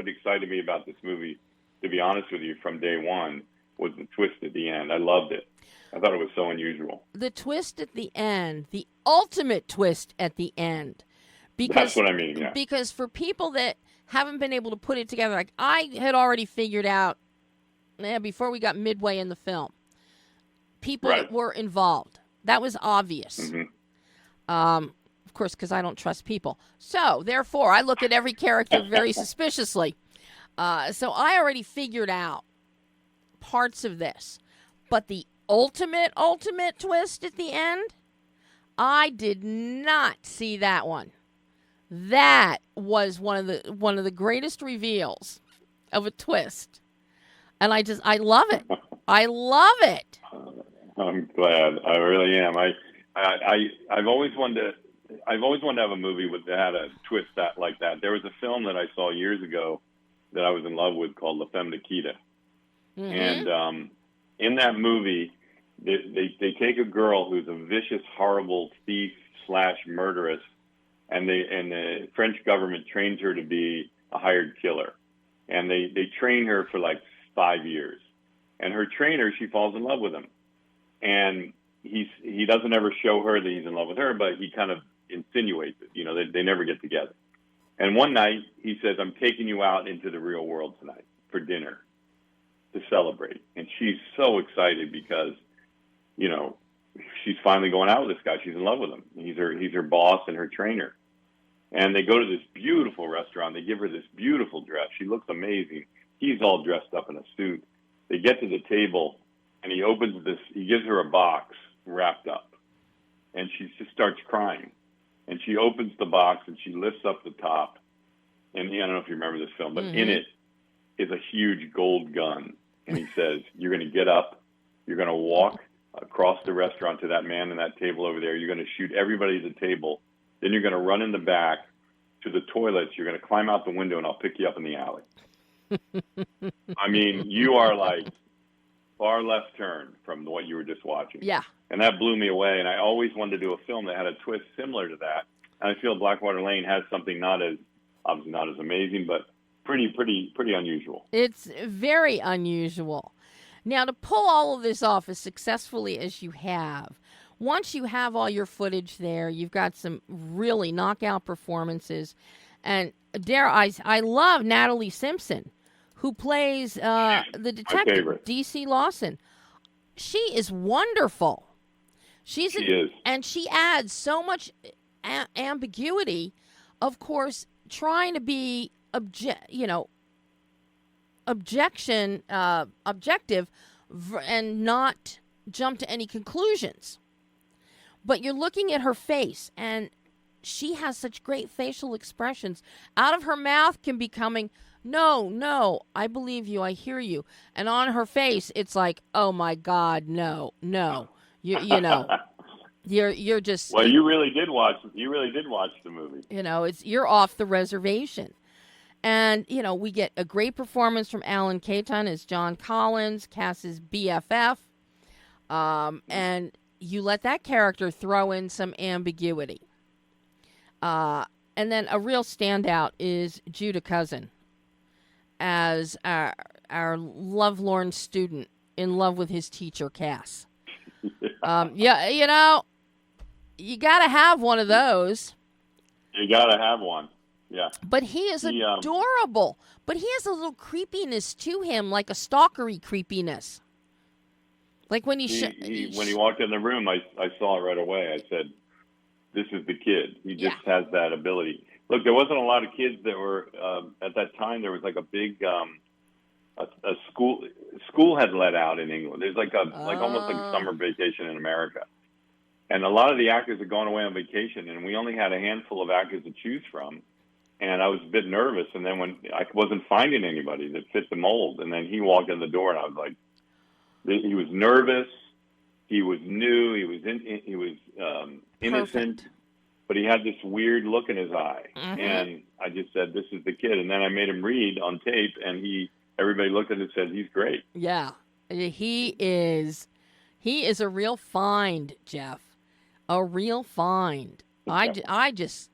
excited me about this movie, to be honest with you, from day one, was the twist at the end. I loved it. I thought it was so unusual. The twist at the end, the ultimate twist at the end. Because, that's what I mean, yeah. Because for people that haven't been able to put it together, like I had already figured out before we got midway in the film, people that were involved. That was obvious. Mm-hmm. Of course, because I don't trust people. So, therefore, I look at every character very suspiciously. So I already figured out parts of this. But the ultimate twist at the end, I did not see that one. That was one of the greatest reveals of a twist. And I love it. I love it. I'm glad. I really am. I've always wanted I've always wanted to have a movie that had a twist like that. There was a film that I saw years ago that I was in love with called La Femme Nikita. And in that movie, they take a girl who's a vicious, horrible thief / murderess, and the French government trains her to be a hired killer. And they train her for like 5 years. And her trainer, she falls in love with him. And he doesn't ever show her that he's in love with her, but he kind of insinuates it. You know, they never get together. And one night he says, "I'm taking you out into the real world tonight for dinner to celebrate." And she's so excited because, you know, she's finally going out with this guy. She's in love with him. He's her boss and her trainer. And they go to this beautiful restaurant. They give her this beautiful dress. She looks amazing. He's all dressed up in a suit. They get to the table, and he gives her a box wrapped up. And she just starts crying. And she opens the box, and she lifts up the top. And I don't know if you remember this film, but in it is a huge gold gun. And he says, "You're going to get up. You're going to walk across the restaurant to that man and that table over there. You're going to shoot everybody at the table. Then you're going to run in the back to the toilets. You're going to climb out the window, and I'll pick you up in the alley." I mean, you are like far left turn from what you were just watching. Yeah. And that blew me away. And I always wanted to do a film that had a twist similar to that. And I feel Blackwater Lane has something obviously not as amazing, but pretty unusual. It's very unusual. Now, to pull all of this off as successfully as you have, once you have all your footage there, you've got some really knockout performances. And I love Natalie Simpson, who plays the detective, D.C. Lawson. She is wonderful. She is. And she adds so much ambiguity, of course, trying to be objective and not jump to any conclusions. But you're looking at her face, and she has such great facial expressions. Out of her mouth can be coming, "No, I believe you, I hear you." And on her face, it's like, "Oh my God, no." You know. You're just. Well, you really did watch the movie. You know, you're off the reservation. And, you know, we get a great performance from Alan Caton as John Collins, Cass's BFF. And you let that character throw in some ambiguity. And then a real standout is Judah Cousin as our lovelorn student in love with his teacher, Cass. Yeah, you know, you got to have one of those. You got to have one. Yeah. But he is adorable. But he has a little creepiness to him, like a stalkery creepiness. Like when when he walked in the room, I saw it right away. I said, "This is the kid. He just has that ability." Look, there wasn't a lot of kids that were at that time. There was like a big a school had let out in England. There's like almost like a summer vacation in America, and a lot of the actors had gone away on vacation, and we only had a handful of actors to choose from. And I was a bit nervous, and then when I wasn't finding anybody that fit the mold, and then he walked in the door, and I was like, he was nervous, he was new, he was innocent, but he had this weird look in his eye, and I just said, "This is the kid." And then I made him read on tape, and everybody looked at it and said, "He's great." Yeah, he is a real find, Jeff, a real find. I just.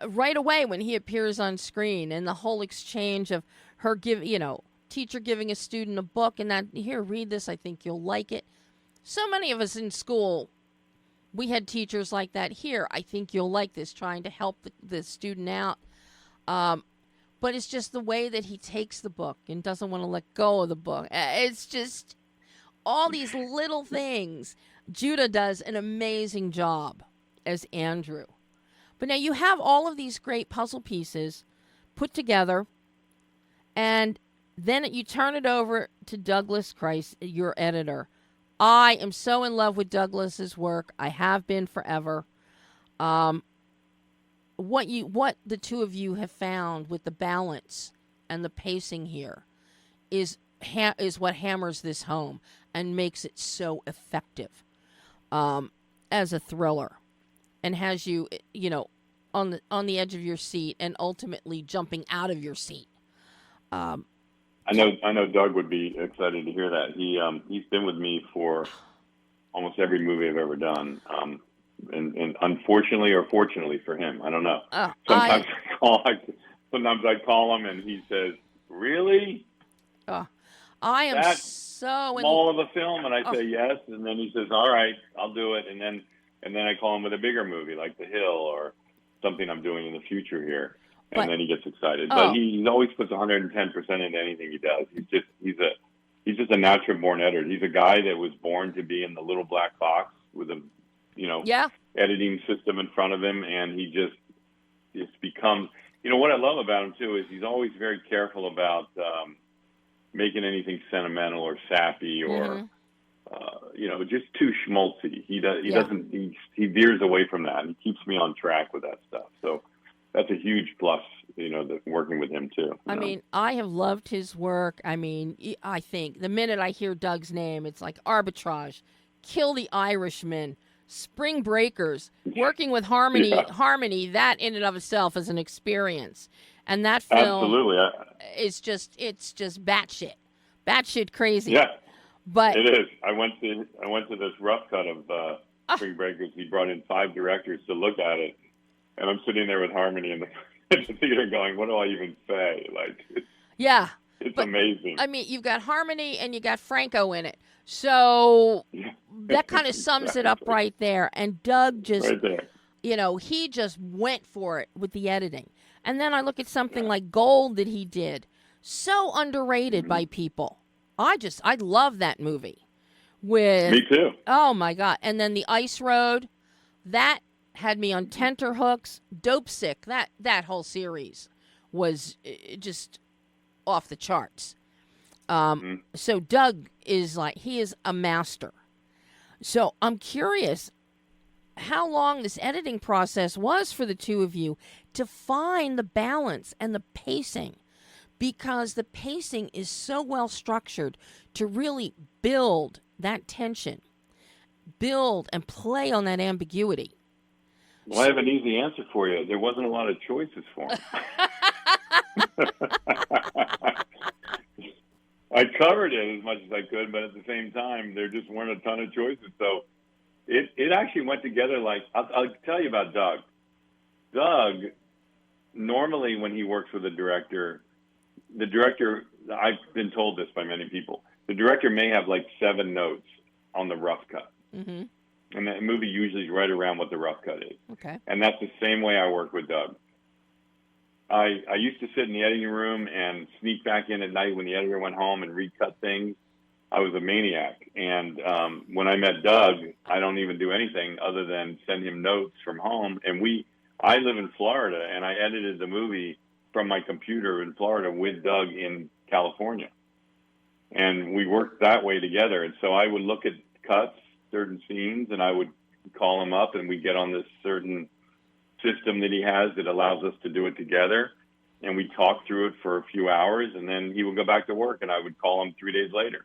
Right away when he appears on screen, and the whole exchange of her teacher giving a student a book and that, "Here, read this, I think you'll like it." So many of us in school, we had teachers like that. "Here, I think you'll like this," trying to help the student out. But it's just the way that he takes the book and doesn't want to let go of the book. It's just all these little things. Judah does an amazing job as Andrew. But now you have all of these great puzzle pieces put together, and then you turn it over to Douglas Christ, your editor. I am so in love with Douglas's work. I have been forever. What the two of you have found with the balance and the pacing here is what hammers this home and makes it so effective as a thriller. and has you, on the edge of your seat and ultimately jumping out of your seat. I know Doug would be excited to hear that. He's been with me for almost every movie I've ever done. And unfortunately or fortunately for him, I don't know. Sometimes I call him and he says, "Really? I am that so small of a film?" And I say yes, and then he says, "All right, I'll do it." And then I call him with a bigger movie like The Hill or something I'm doing in the future here, and then he gets excited. But he always puts 110% into anything he does. He's just a natural born editor. He's a guy that was born to be in the little black box with a editing system in front of him, and it's become, what I love about him too is he's always very careful about making anything sentimental or sappy or just too schmaltzy. He veers away from that, and he keeps me on track with that stuff. So that's a huge plus, working with him too. I mean, I have loved his work. I mean, I think the minute I hear Doug's name, it's like Arbitrage, Kill the Irishman, Spring Breakers, working with Harmony, that in and of itself is an experience. And that film it's just batshit crazy. Yeah, but it is. I went to this rough cut of Spring Breakers. He brought in 5 directors to look at it, and I'm sitting there with Harmony in the theater going, "What do I even say?" Like, it's amazing. I mean, you've got Harmony and you got Franco in it, so that kind of sums it up right there. And Doug just, he just went for it with the editing. And then I look at something like Gold that he did, so underrated by people. I love that movie. Me too. Oh my God! And then The Ice Road, that had me on tenterhooks. Dope Sick, that whole series was just off the charts. So Doug he is a master. So I'm curious how long this editing process was for the two of you to find the balance and the pacing, because the pacing is so well structured to really build that tension, build and play on that ambiguity. Well, I have an easy answer for you. There wasn't a lot of choices for him. I covered it as much as I could, but at the same time, there just weren't a ton of choices. So it actually went together like, I'll tell you about Doug. Doug, normally when he works with a director, I've been told this by many people, the director may have like 7 notes on the rough cut. Mm-hmm. And that movie usually is right around what the rough cut is. Okay. And that's the same way I work with Doug. I used to sit in the editing room and sneak back in at night when the editor went home and recut things. I was a maniac. And when I met Doug, I don't even do anything other than send him notes from home. And I live in Florida, and I edited the movie from my computer in Florida with Doug in California. And we worked that way together. And so I would look at cuts, certain scenes, and I would call him up, and we'd get on this certain system that he has that allows us to do it together. And we talk through it for a few hours, and then he would go back to work, and I would call him 3 days later.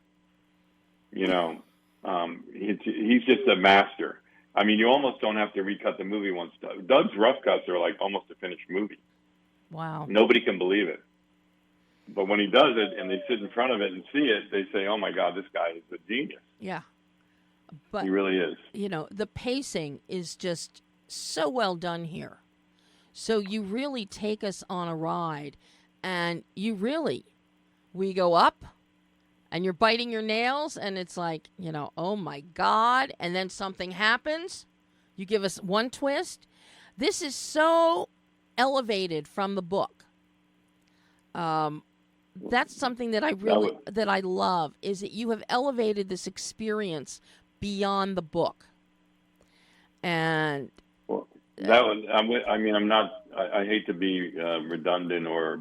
He's just a master. I mean, you almost don't have to recut the movie once. Doug's rough cuts are like almost a finished movie. Wow. Nobody can believe it. But when he does it and they sit in front of it and see it, they say, "Oh my God, this guy is a genius." Yeah. But he really is. The pacing is just so well done here. So you really take us on a ride, and we go up, and you're biting your nails, and it's like, oh my God, and then something happens. You give us one twist. This is so elevated from the book. That's something that I love, is that you have elevated this experience beyond the book. And I hate to be redundant or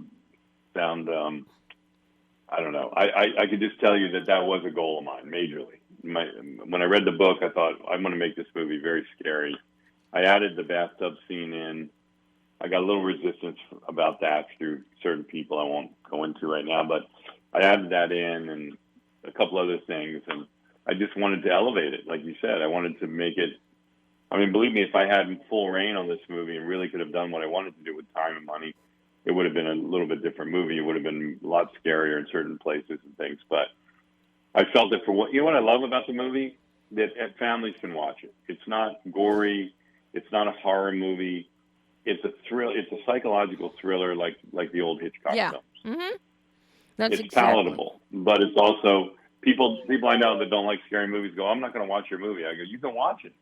sound, I don't know. I could just tell you that was a goal of mine, majorly. When I read the book, I thought, I want to make this movie very scary. I added the bathtub scene in. I got a little resistance about that through certain people I won't go into right now, but I added that in and a couple other things, and I just wanted to elevate it. Like you said, I wanted to make it I mean, believe me, if I had full reign on this movie and really could have done what I wanted to do with time and money, it would have been a little bit different movie. It would have been a lot scarier in certain places and things. But I felt it for what, you know what I love about the movie? That families can watch it. It's not gory. It's not a horror movie. It's a thrill. It's a psychological thriller like the old Hitchcock films. Mm-hmm. That's it's palatable, but it's also people I know that don't like scary movies go, I'm not going to watch your movie. I go, you can watch it.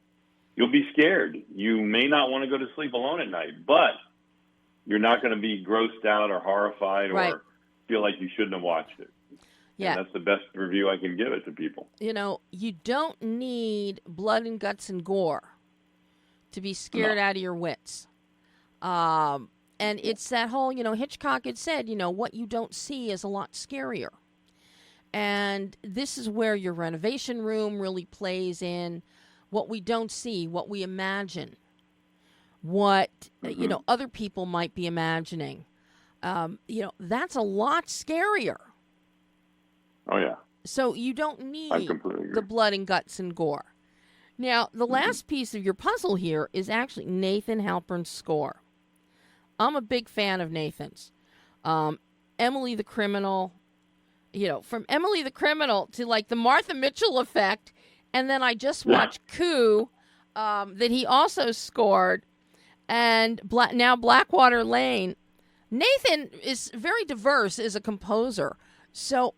You'll be scared. You may not want to go to sleep alone at night, but you're not going to be grossed out or horrified or feel like you shouldn't have watched it. Yeah. And that's the best review I can give it to people. You know, you don't need blood and guts and gore to be scared out of your wits. And it's that whole, Hitchcock had said, what you don't see is a lot scarier. And this is where your renovation room really plays in. What we don't see, what we imagine, what, other people might be imagining. That's a lot scarier. Oh, yeah. So you don't need the blood and guts and gore. Now, the last piece of your puzzle here is actually Nathan Halpern's score. I'm a big fan of Nathan's. Emily the Criminal, from Emily the Criminal to like the Martha Mitchell Effect, and then I just watched Coup, that he also scored, and now Blackwater Lane. Nathan is very diverse as a composer, so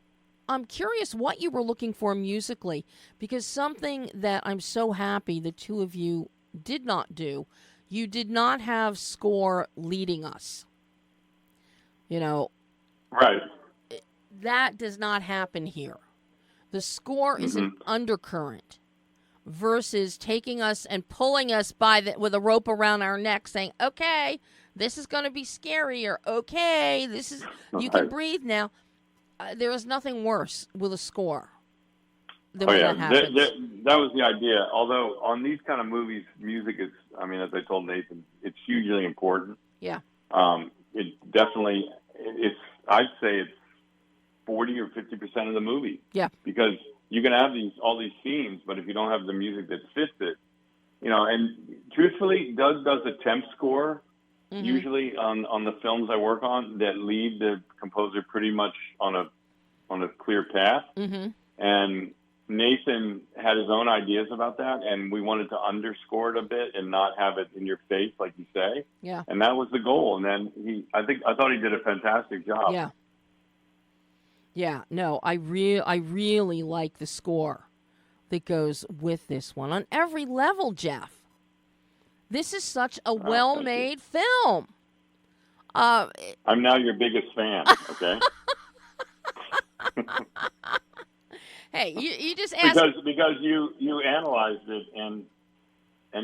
I'm curious what you were looking for musically, because something that I'm so happy the two of you did not do, you did not have score leading us. Right. That does not happen here. The score is an undercurrent versus taking us and pulling us with a rope around our neck saying, okay, this is going to be scarier. Okay, you can breathe now. There is nothing worse with a score than when that happens. That was the idea. Although on these kind of movies, music is, as I told Nathan, it's hugely important. Yeah. It definitely, I'd say it's 40 or 50% of the movie. Yeah. Because you can have all these themes, but if you don't have the music that fits it, and truthfully, Doug does a temp score usually on the films I work on that lead the composer pretty much on a clear path. And Nathan had his own ideas about that, and we wanted to underscore it a bit and not have it in your face, like you say. Yeah. And that was the goal. And then I thought he did a fantastic job. Yeah. Yeah. No, I really like the score that goes with this one on every level, Jeff. This is such a well-made film. I'm now your biggest fan, okay? Hey, you just asked... Because you analyzed it and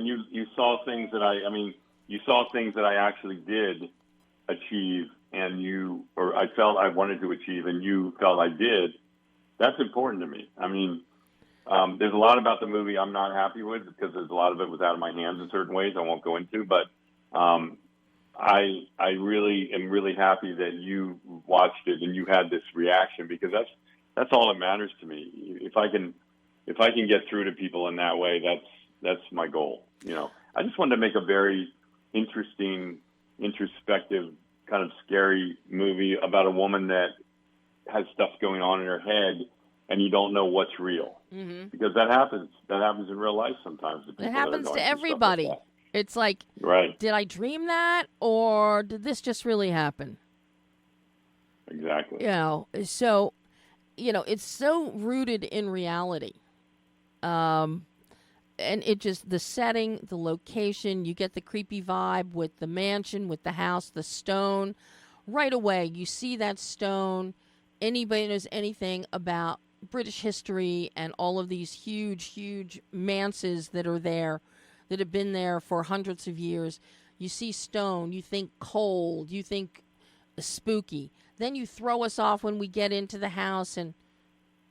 you saw things that I actually did achieve or I felt I wanted to achieve and you felt I did. That's important to me. There's a lot about the movie I'm not happy with because there's a lot of it was out of my hands in certain ways I won't go into, but I really am really happy that you watched it and you had this reaction because that's all that matters to me. If I can get through to people in that way, that's my goal. I just wanted to make a very interesting, introspective, kind of scary movie about a woman that has stuff going on in her head and you don't know what's real. Because that happens in real life sometimes. It happens to everybody. Like it's like, did I dream that or did this just really happen? Exactly. So, it's so rooted in reality. And it just, the setting, the location, you get the creepy vibe with the mansion, with the house, the stone. Right away, you see that stone. Anybody knows anything about British history and all of these huge, huge manses that are there, that have been there for hundreds of years. You see stone, you think cold, you think spooky. Then you throw us off when we get into the house and,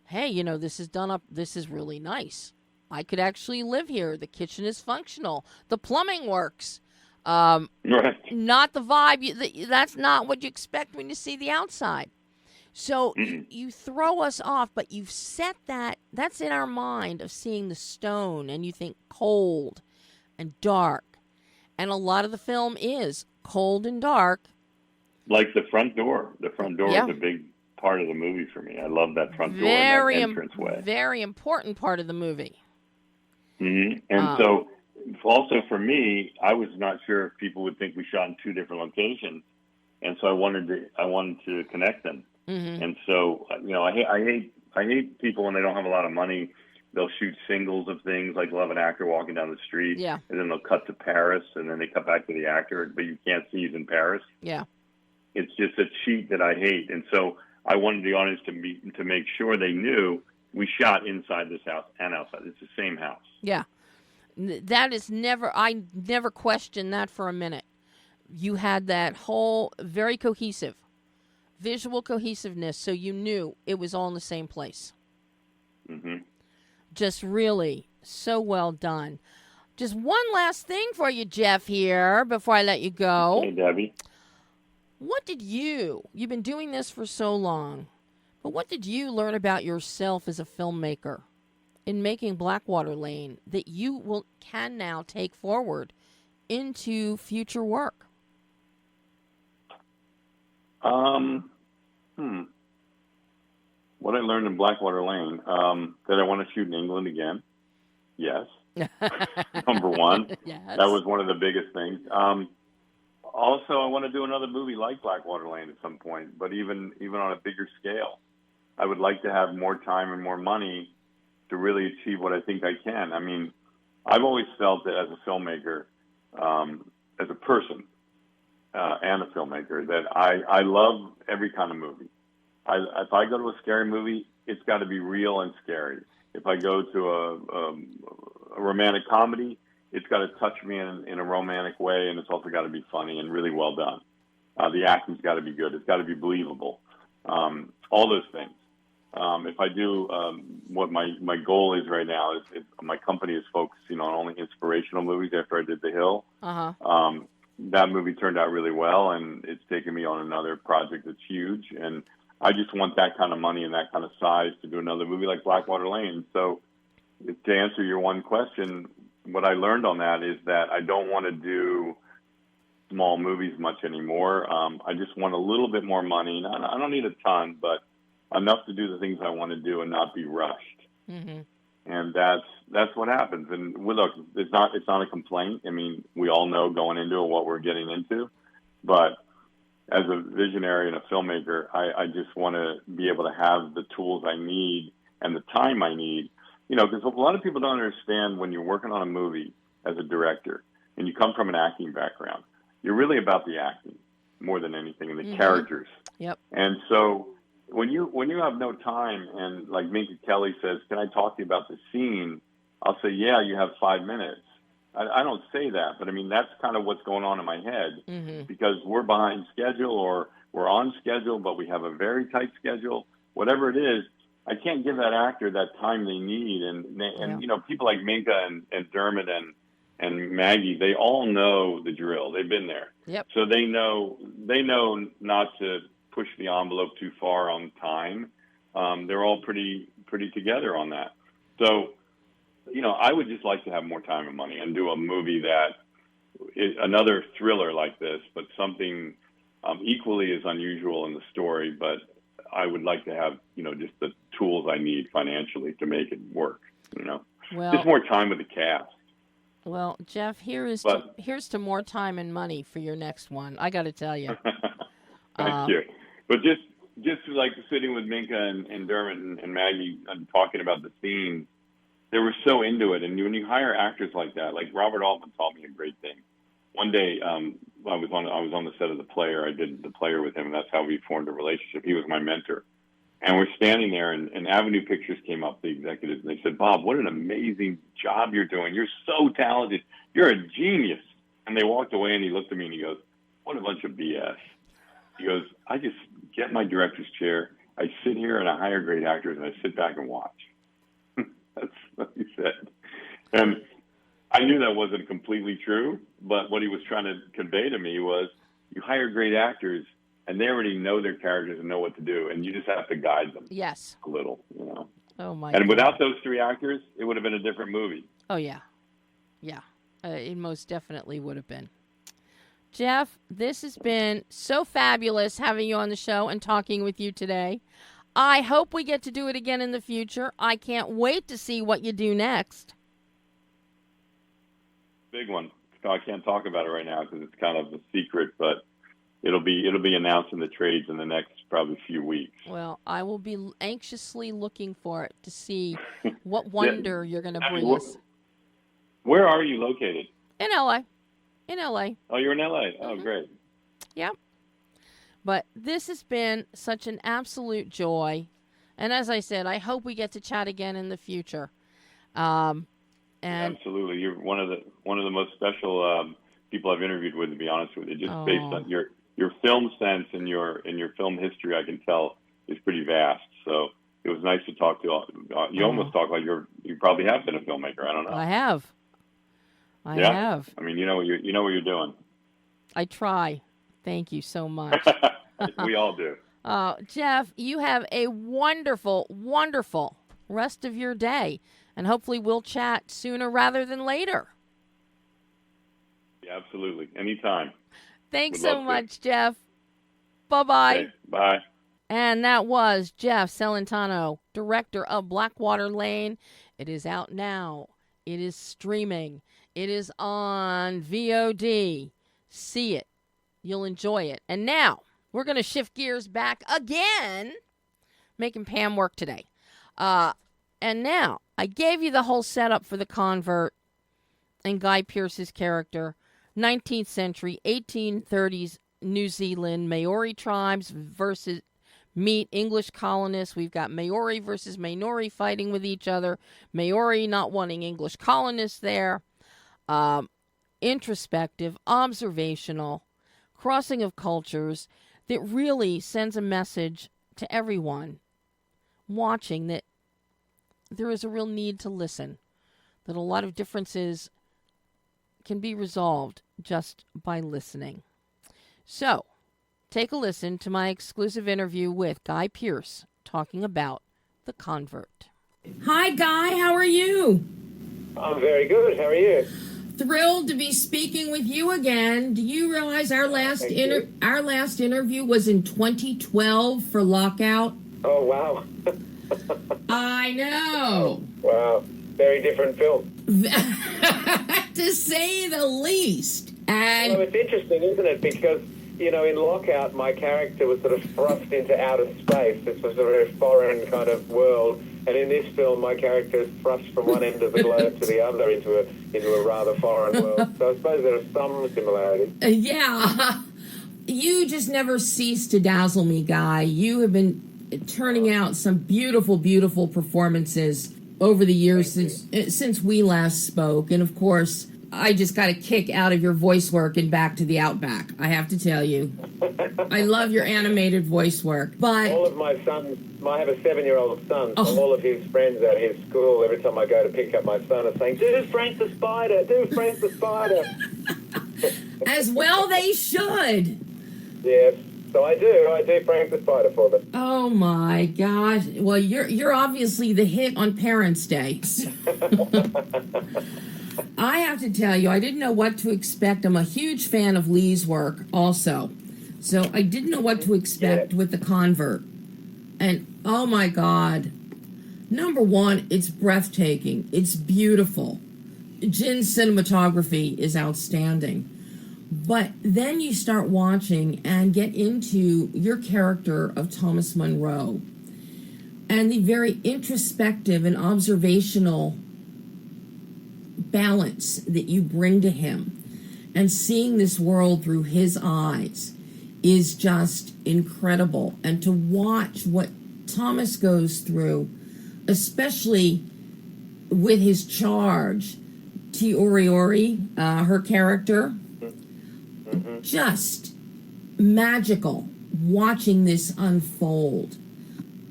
hey, this is done up, this is really nice. I could actually live here. The kitchen is functional. The plumbing works. Not the vibe. That's not what you expect when you see the outside. So you throw us off, but you've set that's in our mind of seeing the stone, and you think cold, and dark. And a lot of the film is cold and dark. Like the front door. The front door Yeah. is a big part of the movie for me. I love that front door and that entranceway. Very important part of the movie. Mm-hmm. And so, also for me, I was not sure if people would think we shot in 2 different locations, and so I wanted to connect them. Mm-hmm. And so, I hate people when they don't have a lot of money. They'll shoot singles of things, like they'll have an actor walking down the street, Yeah. and then they'll cut to Paris, and then they cut back to the actor, but you can't see he's in Paris. Yeah. It's just a cheat that I hate. And so I wanted the audience to make sure they knew we shot inside this house and outside. It's the same house. Yeah. That is I never questioned that for a minute. You had that whole very cohesive, visual cohesiveness, so you knew it was all in the same place. Mm-hmm. Just really so well done. Just one last thing for you, Jeff, here, before I let you go. Hey, Debbie. What did you've been doing this for so long, but what did you learn about yourself as a filmmaker in making Blackwater Lane that you can now take forward into future work? What I learned in Blackwater Lane, that I want to shoot in England again. Yes. Number one. Yes. That was one of the biggest things. Also, I want to do another movie like Blackwater Lane at some point, but even on a bigger scale. I would like to have more time and more money to really achieve what I think I can. I mean, I've always felt that as a filmmaker, as a person and a filmmaker, that I love every kind of movie. If I go to a scary movie, it's got to be real and scary. If I go to a romantic comedy, it's got to touch me in a romantic way, and it's also got to be funny and really well done. The acting's got to be good. It's got to be believable. All those things. If I do what my goal is right now is my company is focusing on only inspirational movies after I did The Hill. Uh-huh. That movie turned out really well, and it's taken me on another project that's huge. And I just want that kind of money and that kind of size to do another movie like Blackwater Lane. So to answer your one question, what I learned on that is that I don't want to do small movies much anymore. I just want a little bit more money. I don't need a ton, but enough to do the things I want to do and not be rushed. Mm-hmm. And that's what happens. And look, it's not a complaint. I mean, we all know going into it what we're getting into, but as a visionary and a filmmaker, I just want to be able to have the tools I need and the time I need, because a lot of people don't understand when you're working on a movie as a director and you come from an acting background, you're really about the acting more than anything and the characters. Yep. And so when you have no time and like Minka Kelly says, can I talk to you about the scene? I'll say, yeah, you have 5 minutes. I don't say that, but I mean, that's kind of what's going on in my head because we're behind schedule or we're on schedule, but we have a very tight schedule. Whatever it is, I can't give that actor that time they need. And people like Minka and Dermot and Maggie, they all know the drill. They've been there. Yep. So they know not to push the envelope too far on time. They're all pretty together on that. So, I would just like to have more time and money and do a movie that is another thriller like this, but something equally as unusual in the story. But I would like to have, just the tools I need financially to make it work, Well, just more time with the cast. Well, Jeff, here's to more time and money for your next one. I got to tell you. Thank you. But just like sitting with Minka and Dermot and Maggie and talking about the scenes, they were so into it. And when you hire actors like that, like Robert Altman taught me a great thing. One day, I was on the set of The Player. I did The Player with him, and that's how we formed a relationship. He was my mentor. And we're standing there, and Avenue Pictures came up, the executives, and they said, Bob, what an amazing job you're doing. You're so talented. You're a genius. And they walked away, and he looked at me, and he goes, what a bunch of BS. He goes, I just get my director's chair. I sit here, and I hire great actors, and I sit back and watch. That's what he said. And I knew that wasn't completely true, but what he was trying to convey to me was you hire great actors, and they already know their characters and know what to do, and you just have to guide them. Yes. A little, Oh, my And God. without those 3 actors, it would have been a different movie. Oh, yeah. Yeah. It most definitely would have been. Jeff, this has been so fabulous having you on the show and talking with you today. I hope we get to do it again in the future. I can't wait to see what you do next. Big one. I can't talk about it right now because it's kind of a secret, but it'll be announced in the trades in the next probably few weeks. Well, I will be anxiously looking for it to see what wonder you're going to bring us. Where are you located? In L.A. In L.A. Oh, you're in L.A. Oh, great. Yep. But this has been such an absolute joy. And as I said, I hope we get to chat again in the future. And absolutely. You're one of the most special people I've interviewed with, to be honest with you. Just based on your film sense and your film history, I can tell is pretty vast. So it was nice to talk to. You almost talk like you probably have been a filmmaker. I don't know. I have. I have. I mean, you know what you're doing. I try. Thank you so much. We all do. Jeff, you have a wonderful, wonderful rest of your day, and hopefully we'll chat sooner rather than later. Yeah, absolutely. Anytime. Thanks so much, Jeff. Bye-bye. Okay, bye. And that was Jeff Celentano, director of Blackwater Lane. It is out now. It is streaming. It is on VOD. See it. You'll enjoy it. And now we're going to shift gears back again, making Pam work today. And now I gave you the whole setup for The Convert and Guy Pearce's character. 19th century, 1830s New Zealand, Maori tribes versus meet English colonists. We've got Maori versus Maori fighting with each other. Maori not wanting English colonists there. Introspective, observational, crossing of cultures that really sends a message to everyone watching that there is a real need to listen, that a lot of differences can be resolved just by listening. So, take a listen to my exclusive interview with Guy Pearce talking about The Convert. Hi, Guy. How are you? I'm very good. How are you? Thrilled to be speaking with you again. Do you realize our last interview was in 2012 for Lockout? Oh, wow. I know. Wow. Very different film. To say the least. And well, it's interesting, isn't it? Because, you know, in Lockout, my character was sort of thrust into outer space. This was a very foreign kind of world. And in this film, my character is thrust from one end of the globe to the other into a rather foreign world. So I suppose there are some similarities. Yeah. You just never cease to dazzle me, Guy. You have been turning out some beautiful, beautiful performances over the years since we last spoke. And, of course, I just got a kick out of your voice work in Back to the Outback, I have to tell you. I love your animated voice work. But all of my sons, I have a 7-year-old son, Oh. and all of his friends at his school, every time I go to pick up my son, are saying, do Frank the Spider, do Frank the Spider. as well they should. Yes, so I do Frank the Spider for them. Oh, my gosh. Well, you're obviously the hit on Parents' Day. I have to tell you, I didn't know what to expect. I'm a huge fan of Lee's work also. So I didn't know what to expect with The Convert. And, oh my God. Number one, it's breathtaking. It's beautiful. Jin's cinematography is outstanding. But then you start watching and get into your character of Thomas Monroe and the very introspective and observational balance that you bring to him, and seeing this world through his eyes is just incredible. And to watch what Thomas goes through, especially with his charge, T. Ori, her character, just magical watching this unfold.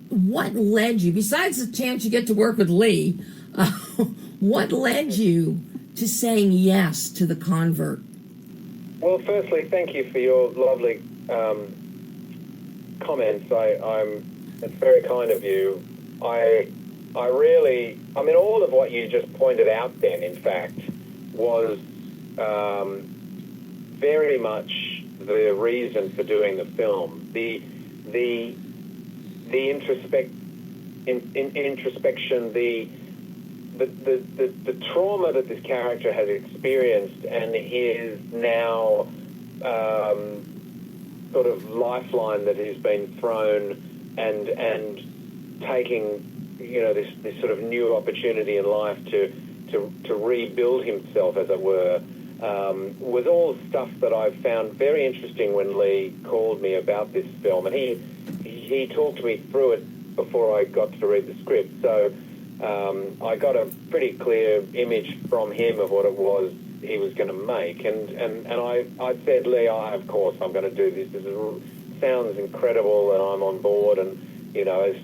What led you, besides the chance you get to work with Lee, what led you to saying yes to The Convert? Well, firstly, thank you for your lovely comments. It's very kind of you. I mean, all of what you just pointed out then, in fact, was very much the reason for doing the film. The introspection, the trauma that this character has experienced, and his now sort of lifeline that has been thrown, and taking, this sort of new opportunity in life to rebuild himself, as it were, was all stuff that I found very interesting when Lee called me about this film, and he talked me through it before I got to read the script. So I got a pretty clear image from him of what it was he was going to make, and I said, Lee, of course I'm going to do this. This sounds incredible, and I'm on board. And as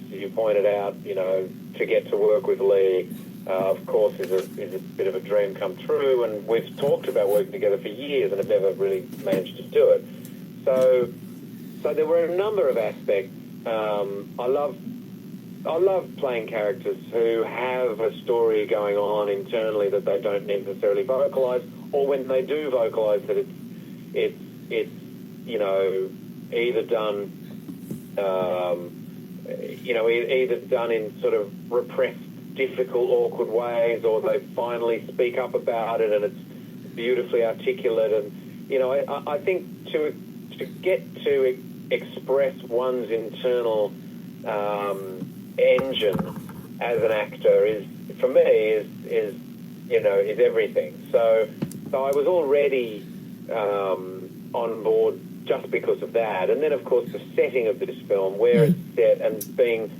you pointed out, to get to work with Lee, of course, is a bit of a dream come true. And we've talked about working together for years and have never really managed to do it. So there were a number of aspects. I love playing characters who have a story going on internally that they don't necessarily vocalise, or when they do vocalise, that it's either done either done in sort of repressed, difficult, awkward ways, or they finally speak up about it and it's beautifully articulate. And I think to get to express one's internal engine as an actor is everything. So I was already on board just because of that. And then, of course, the setting of this film, where it's set, and being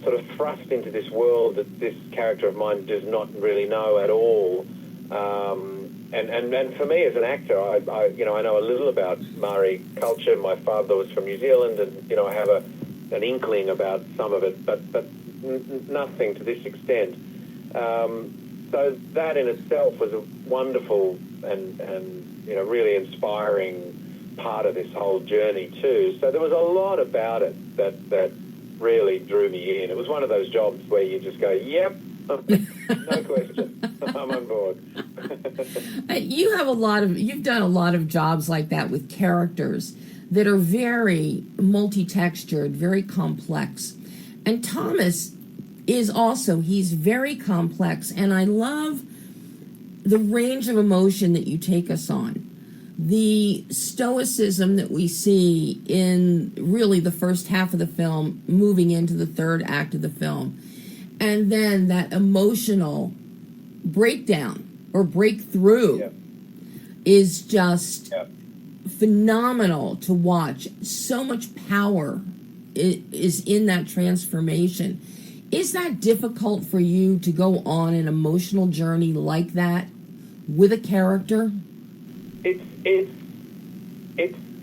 sort of thrust into this world that this character of mine does not really know at all. And for me as an actor, I know a little about Maori culture. My father was from New Zealand, and I have an inkling about some of it, but nothing to this extent. So that in itself was a wonderful and really inspiring part of this whole journey too. So there was a lot about it that really drew me in. It was one of those jobs where you just go, yep, no question, I'm on board. You've done a lot of jobs like that with characters that are very multi-textured, very complex. And Thomas he's very complex, and I love the range of emotion that you take us on. The stoicism that we see in really the first half of the film, moving into the third act of the film, and then that emotional breakdown or breakthrough is just phenomenal to watch. So much power is in that transformation. Is that difficult for you to go on an emotional journey like that with a character?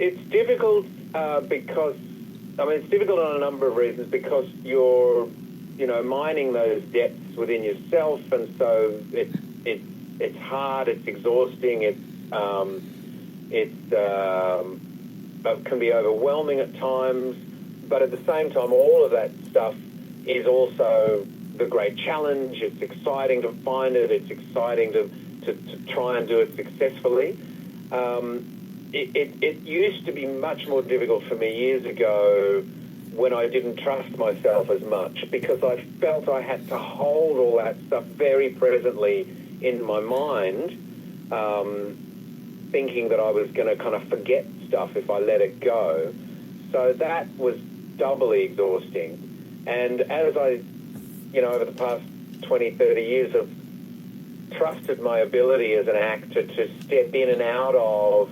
It's difficult because it's difficult on a number of reasons, because you're mining those depths within yourself, and so it's hard, it's exhausting, it can be overwhelming at times, but at the same time, all of that stuff is also the great challenge. It's exciting to find it. It's exciting to try and do it successfully. It used to be much more difficult for me years ago when I didn't trust myself as much, because I felt I had to hold all that stuff very presently in my mind, thinking that I was going to kind of forget stuff if I let it go. So that was doubly exhausting. And as I, over the past 20, 30 years have trusted my ability as an actor to step in and out of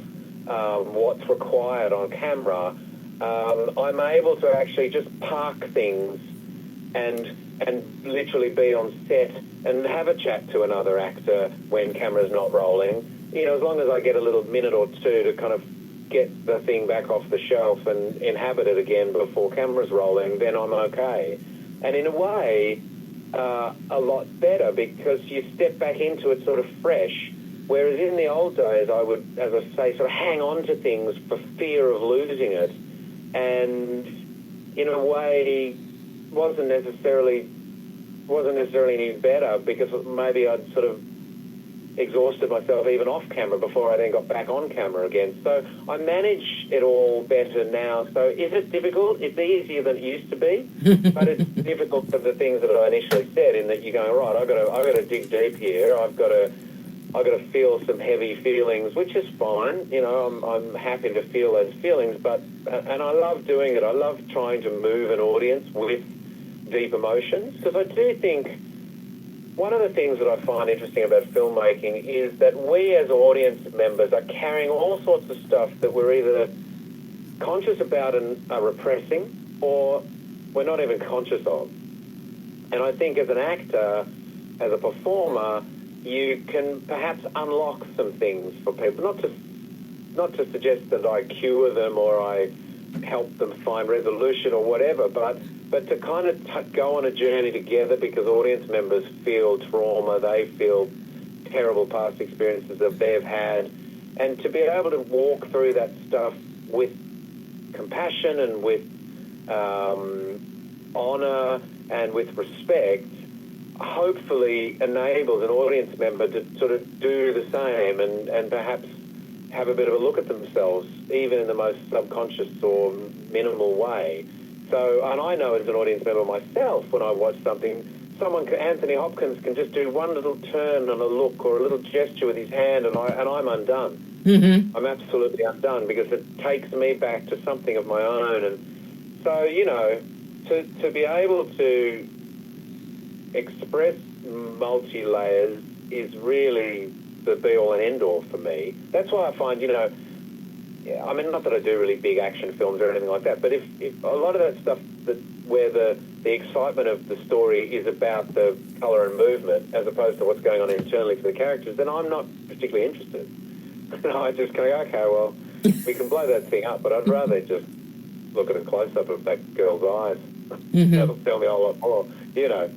what's required on camera, I'm able to actually just park things and literally be on set and have a chat to another actor when camera's not rolling. As long as I get a little minute or two to kind of get the thing back off the shelf and inhabit it again before camera's rolling, then I'm okay. And in a way, a lot better, because you step back into it sort of fresh. Whereas in the old days, I would, as I say, sort of hang on to things for fear of losing it, and in a way wasn't necessarily any better, because maybe I'd sort of exhausted myself even off camera before I then got back on camera again. So I manage it all better now. So is it difficult? It's easier than it used to be, but it's difficult for the things that I initially said, in that you're going, right, I've got to dig deep here. I've got to feel some heavy feelings, which is fine. You know, I'm happy to feel those feelings, and I love doing it. I love trying to move an audience with deep emotions, because I do think one of the things that I find interesting about filmmaking is that we as audience members are carrying all sorts of stuff that we're either conscious about and are repressing, or we're not even conscious of. And I think as an actor, as a performer, you can perhaps unlock some things for people, not to suggest that I cure them or I help them find resolution or whatever, but to kind of go on a journey together, because audience members feel trauma, they feel terrible past experiences that they've had, and to be able to walk through that stuff with compassion and with honour and with respect, hopefully enables an audience member to sort of do the same and perhaps have a bit of a look at themselves, even in the most subconscious or minimal way. So, and I know as an audience member myself, when I watch something, Anthony Hopkins can just do one little turn and a look or a little gesture with his hand, and I'm undone. Mm-hmm. I'm absolutely undone, because it takes me back to something of my own. And so, you know, to be able to express multi-layers is really the be-all and end-all for me. That's why I find, you know, I mean, not that I do really big action films or anything like that, but if a lot of that stuff where the excitement of the story is about the colour and movement as opposed to what's going on internally for the characters, then I'm not particularly interested. I just go, okay, well, we can blow that thing up, but I'd rather just look at a close-up of that girl's eyes. Mm-hmm. That'll tell me a lot more, you know.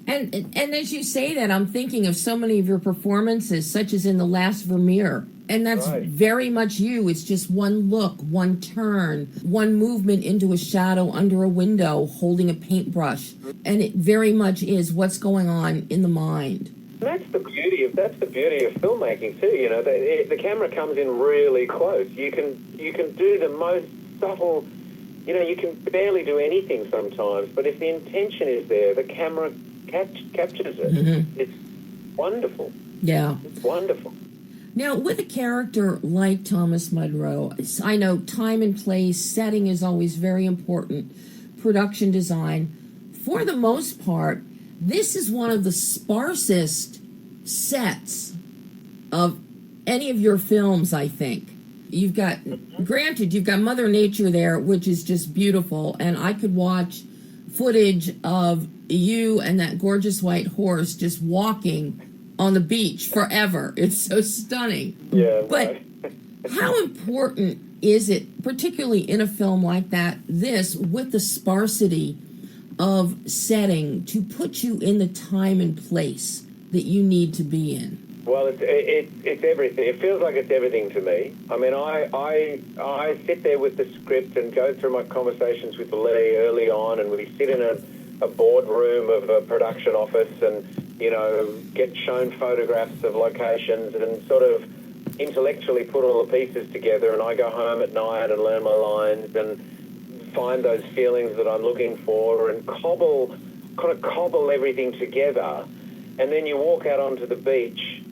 And as you say that, I'm thinking of so many of your performances, such as in The Last Vermeer. And that's right. Very much you. It's just one look, one turn, one movement into a shadow under a window, holding a paintbrush. And it very much is what's going on in the mind. That's the beauty of filmmaking too. You know, the camera comes in really close. You can do the most subtle. You know, you can barely do anything sometimes, but if the intention is there, the camera captures it. Mm-hmm. It's wonderful. Yeah, it's wonderful. Now, with a character like Thomas Munro, I know time and place, setting is always very important, production design. For the most part, this is one of the sparsest sets of any of your films, I think. You've got Mother Nature there, which is just beautiful, and I could watch footage of you and that gorgeous white horse just walking on the beach forever. It's so stunning. Yeah, but right. How important is it, particularly in a film like that, with the sparsity of setting, to put you in the time and place that you need to be in? Well, it's everything. It feels like it's everything to me. I mean, I sit there with the script and go through my conversations with Lee early on, and we sit in a boardroom of a production office and, you know, get shown photographs of locations and sort of intellectually put all the pieces together, and I go home at night and learn my lines and find those feelings that I'm looking for and cobble everything together. And then you walk out onto the beach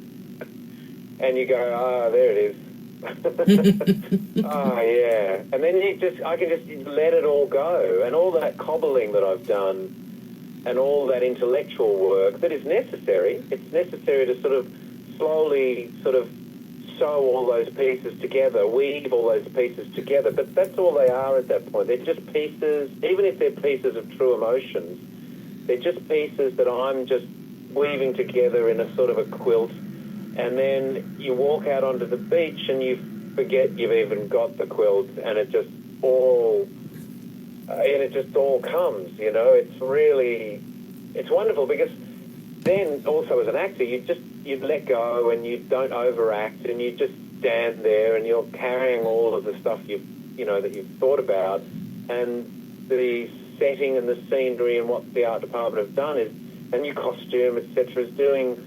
and you go, there it is. Oh, yeah. And then I can just let it all go. And all that cobbling that I've done and all that intellectual work that is necessary, it's necessary to sort of slowly sort of sew all those pieces together, weave all those pieces together. But that's all they are at that point. They're just pieces, even if they're pieces of true emotions, they're just pieces that I'm just weaving together in a sort of a quilt. And then you walk out onto the beach and you forget you've even got the quilt, and it just all comes, you know. It's wonderful, because then also as an actor you let go and you don't overact, and you just stand there and you're carrying all of the stuff that you've thought about, and the setting and the scenery and what the art department have done is, and your costume, etc., is doing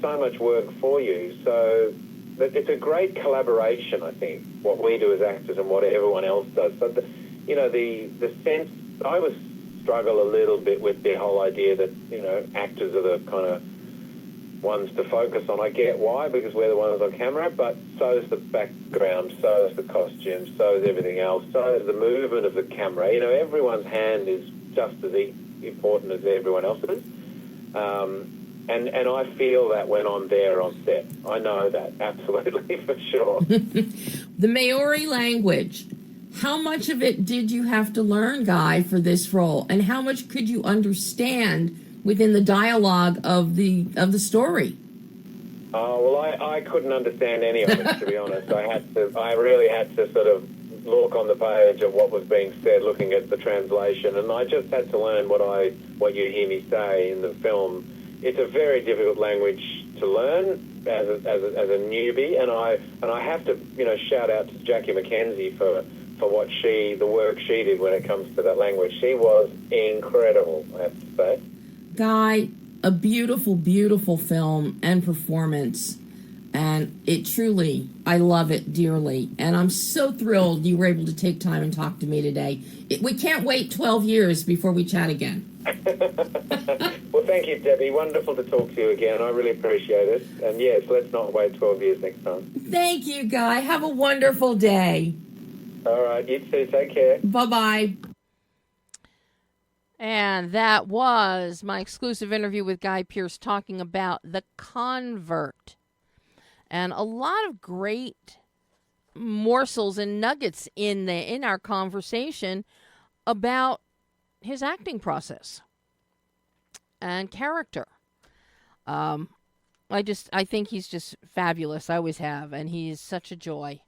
so much work for you. So it's a great collaboration, I think, what we do as actors and what everyone else does. So, the sense, I was struggle a little bit with the whole idea that, actors are the kind of ones to focus on. I get why, because we're the ones on camera, but so is the background, so is the costume, so is everything else, so is the movement of the camera. Everyone's hand is just as important as everyone else's. And I feel that when I'm there on set. I know that, absolutely, for sure. The Maori language. How much of it did you have to learn, Guy, for this role? And how much could you understand within the dialogue of the story? Oh, well, I couldn't understand any of it, to be honest. I really had to sort of look on the page at what was being said, looking at the translation, and I just had to learn what you hear me say in the film. It's a very difficult language to learn as a newbie, and I have to shout out to Jackie McKenzie for the work she did when it comes to that language. She was incredible, I have to say. Guy, a beautiful, beautiful film and performance, and it truly, I love it dearly, and I'm so thrilled you were able to take time and talk to me today. We can't wait 12 years before we chat again. Well, thank you, Debbie. Wonderful to talk to you again. I really appreciate it. And yes, let's not wait 12 years next time. Thank you, Guy. Have a wonderful day. All right, you too. Take care. Bye-bye. And that was my exclusive interview with Guy Pearce talking about The Convert. And a lot of great morsels and nuggets in our conversation about his acting process and character. I think he's just fabulous. I always have, and he's such a joy.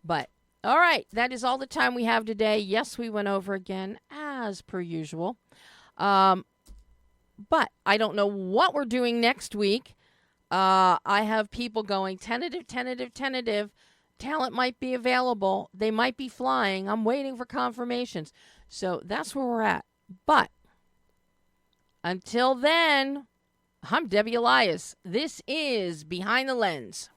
But all right, that is all the time we have today. Yes, we went over again as per usual. But I don't know what we're doing next week. I have people going tentative. Talent might be available. They might be flying. I'm waiting for confirmations. So that's where we're at. But until then, I'm Debbie Elias. This is Behind the Lens.